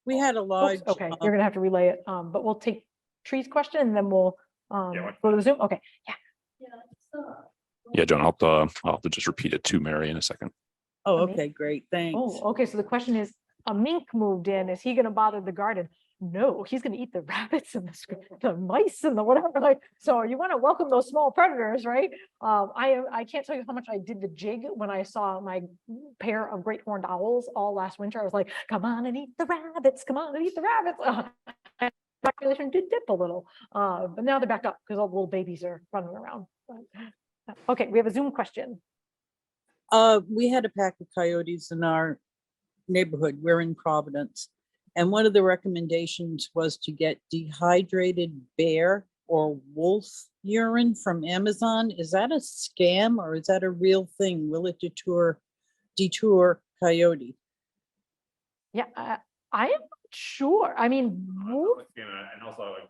we had a large. Oops, okay, you're gonna have to relay it, but we'll take Tree's question and then we'll Yeah, go to the Zoom. Okay, yeah. Yeah, John, I'll have to just repeat it to Mary in a second. Oh, okay, great, thanks. Oh, okay, so the question is, a mink moved in, is he gonna bother the garden? no, he's gonna eat the rabbits and the mice and the whatever, like, so you wanna welcome those small predators, right? I can't tell you how much I did the jig when I saw my pair of great horned owls all last winter. I was like, come on and eat the rabbits, come on and eat the rabbits. Population did dip a little, but now they're back up because all the little babies are running around. Okay, we have a Zoom question. We had a pack of coyotes in our neighborhood. We're in Providence. And one of the recommendations was to get dehydrated bear or wolf urine from Amazon. Is that a scam or is that a real thing? Will it detour coyote? Yeah, I am not sure. I mean, wolf, And also like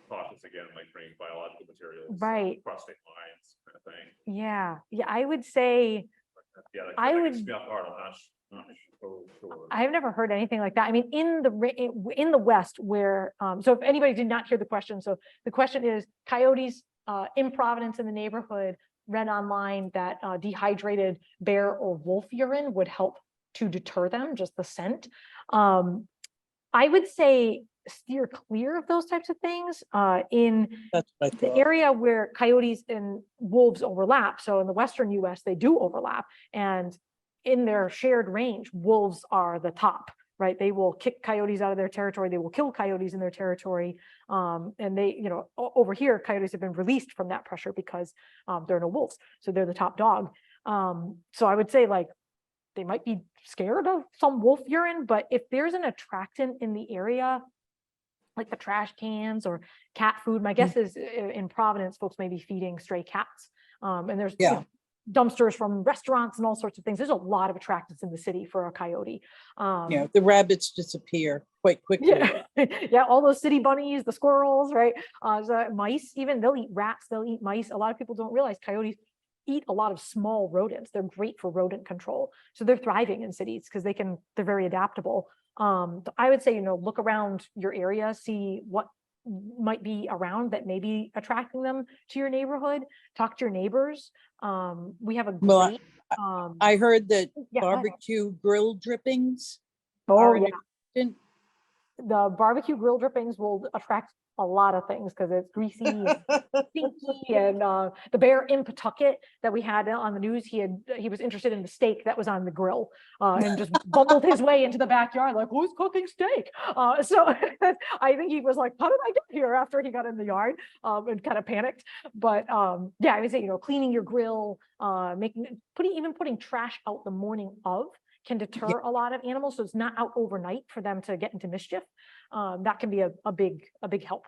cautious again, like bringing biological materials. Right. Prostate lines kind of thing. yeah, I would say, Yeah. Like, I that would- gets me off guard. I'm not so sure. I've never heard anything like that. I mean, in the West where, so if anybody did not hear the question, so the question is coyotes in Providence in the neighborhood read online that dehydrated bear or wolf urine would help to deter them, just the scent. I would say steer clear of those types of things in That's what I the thought. area where coyotes and wolves overlap. So in the Western US, they do overlap. And in their shared range, wolves are the top, right? They will kick coyotes out of their territory. They will kill coyotes in their territory. And they, over here, coyotes have been released from that pressure because there are no wolves. So they're the top dog. So I would say like, they might be scared of some wolf urine, but if there's an attractant in the area, like the trash cans or cat food, my guess is in Providence, folks may be feeding stray cats. And there's dumpsters from restaurants and all sorts of things. There's a lot of attractants in the city for a coyote. Yeah, the rabbits disappear quite quickly. Yeah, yeah, all those city bunnies, the squirrels, right? The mice, even they'll eat rats, they'll eat mice. A lot of people don't realize coyotes eat a lot of small rodents. They're great for rodent control. So they're thriving in cities because they're very adaptable. I would say, look around your area, see what might be around that may be attracting them to your neighborhood. Talk to your neighbors. We have a Well, great, I heard that yeah, go ahead. barbecue grill drippings Oh, are an yeah. attractant. The barbecue grill drippings will attract a lot of things because it's greasy and stinky. And the bear in Pawtucket that we had on the news, he was interested in the steak that was on the grill and just bumbled his way into the backyard like, who's cooking steak? So I think he was like, how did I get here after he got in the yard and kind of panicked. But yeah, I would say, cleaning your grill, putting trash out the morning of can deter a lot of animals. So it's not out overnight for them to get into mischief. That can be a big help.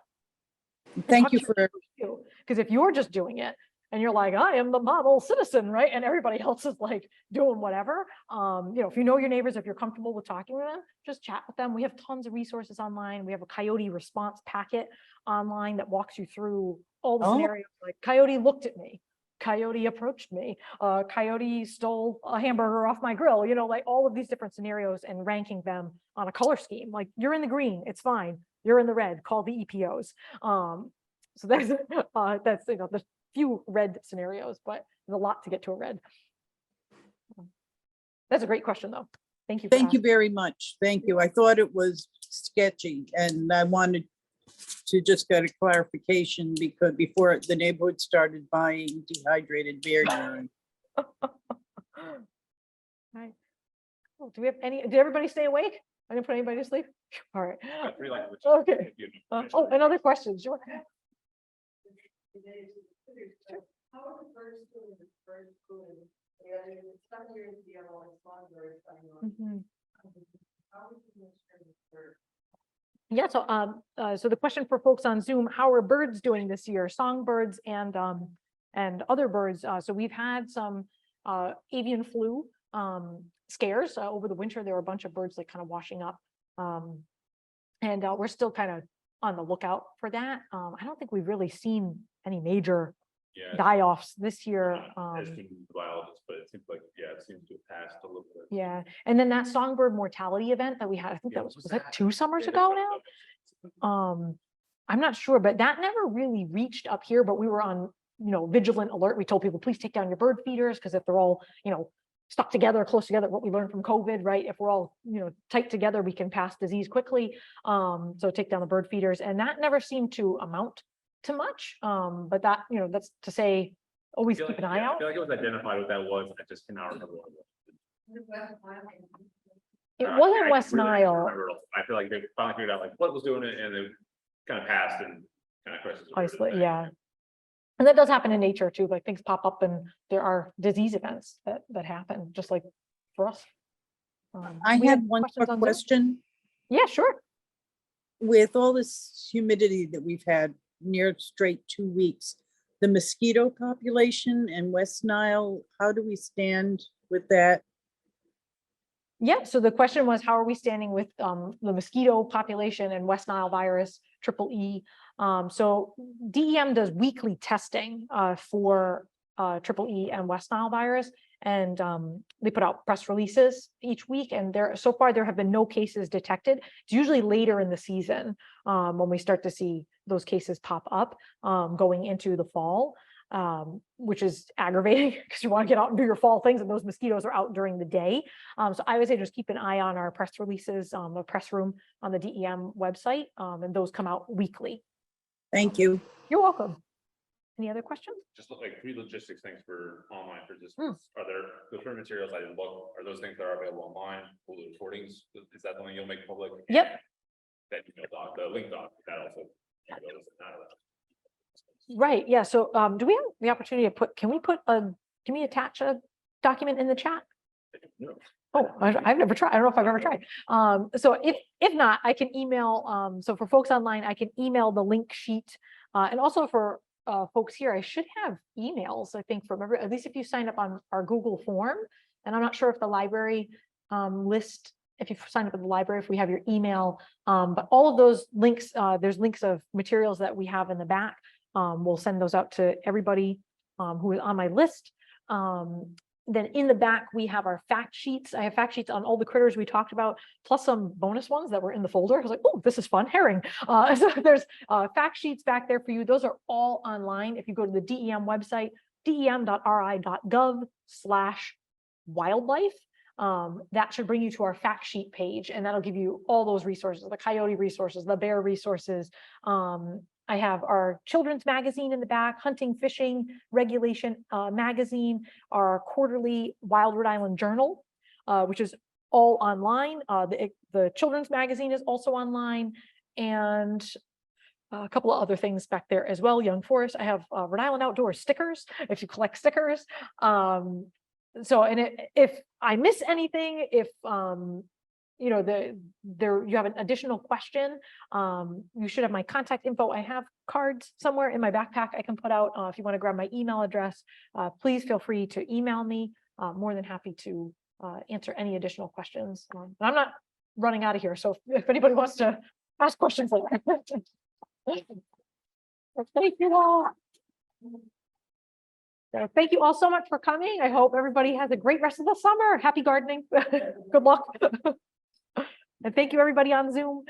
Thank you for, because if you're just doing it and you're like, I am the model citizen, right? And everybody else is like doing whatever. If you know your neighbors, if you're comfortable with talking to them, just chat with them. We have tons of resources online. We have a coyote response packet online that walks you through all the scenarios. Like coyote looked at me. Coyote approached me, coyote stole a hamburger off my grill, like all of these different scenarios and ranking them on a color scheme. Like you're in the green, it's fine. You're in the red, call the EPOs. So that's there's few red scenarios, but there's a lot to get to a red. That's a great question though. Thank you. thank you very much. Thank you. I thought it was sketchy and I wanted to just get a clarification because before the neighborhood started buying dehydrated bear urine. Right. Oh, do we have any? Did everybody stay awake? I didn't put anybody to sleep. All right. Okay. Oh, another question. Sure. How are the birds doing the bird food? Yeah, some years yellow and songbirds. How is the bird? Yeah, so the question for folks on Zoom, how are birds doing this year? Songbirds and other birds. So we've had some avian flu scares over the winter. There were a bunch of birds like kind of washing up. And we're still kind of on the lookout for that. I don't think we've really seen any major die-offs this year. As to biologists, but it seems like, it seems to have passed a little bit. Yeah, and then that songbird mortality event that we had, I think that was that 2 summers ago now? I'm not sure, but that never really reached up here, but we were on, vigilant alert. We told people, please take down your bird feeders, because if they're all, stuck together, close together, what we learned from COVID, right? If we're all, tight together, we can pass disease quickly. So take down the bird feeders, and that never seemed to amount to much. But that, that's to say, always keep an eye I out. feel like it was identified what that was. I just cannot remember what it was. It wasn't I West really Nile. remember. I feel like they finally figured out like what was doing it, and it kind of passed and kind of questions. Isolate, yeah. And that does happen in nature too, like things pop up and there are disease events that happen, just like for us. I We had have one questions more on Zoom? question. Yeah, sure. With all this humidity that we've had near straight 2 weeks, the mosquito population in West Nile, how do we stand with that? Yeah, so the question was, how are we standing with the mosquito population and West Nile virus, triple E? So DEM does weekly testing for triple E and West Nile virus, and they put out press releases each week. And so far there have been no cases detected. It's usually later in the season when we start to see those cases pop up going into the fall. Which is aggravating because you want to get out and do your fall things, and those mosquitoes are out during the day. So I would say just keep an eye on our press releases, the press room on the DEM website, and those come out weekly. Thank you. You're welcome. Any other questions? Just look like 3 logistics things for online for this. Hmm. Are there the print materials I didn't look? Are those things that are available online? Will the recordings? Is that something you'll make public? Yep. That email doc, the link doc, that also. Right. Yeah. So do we have the opportunity to can we attach a document in the chat? No. Oh, I've never tried. I don't know if I've ever tried. So if not, I can email. So for folks online, I can email the link sheet, and also for folks here, I should have emails. I think from at least if you sign up on our Google form, and I'm not sure if the library list. If you sign up at the library, if we have your email, but all of those links, there's links of materials that we have in the back. We'll send those out to everybody who is on my list. Then in the back, we have our fact sheets. I have fact sheets on all the critters we talked about, plus some bonus ones that were in the folder. I was like, oh, this is fun, herring. So there's fact sheets back there for you. Those are all online. If you go to the DEM website, dem.ri.gov/wildlife, that should bring you to our fact sheet page, and that'll give you all those resources, the coyote resources, the bear resources. I have our children's magazine in the back, hunting, fishing, regulation magazine, our quarterly Wild Rhode Island Journal, which is all online. The children's magazine is also online, and a couple of other things back there as well. Young Forest. I have Rhode Island Outdoors stickers, if you collect stickers. So, and if I miss anything, if you have an additional question, you should have my contact info. I have cards somewhere in my backpack I can put out. If you want to grab my email address, please feel free to email me. More than happy to answer any additional questions. And I'm not running out of here, so if anybody wants to ask questions later. Thank you all. So thank you all so much for coming. I hope everybody has a great rest of the summer. Happy gardening. Good luck. And thank you everybody on Zoom.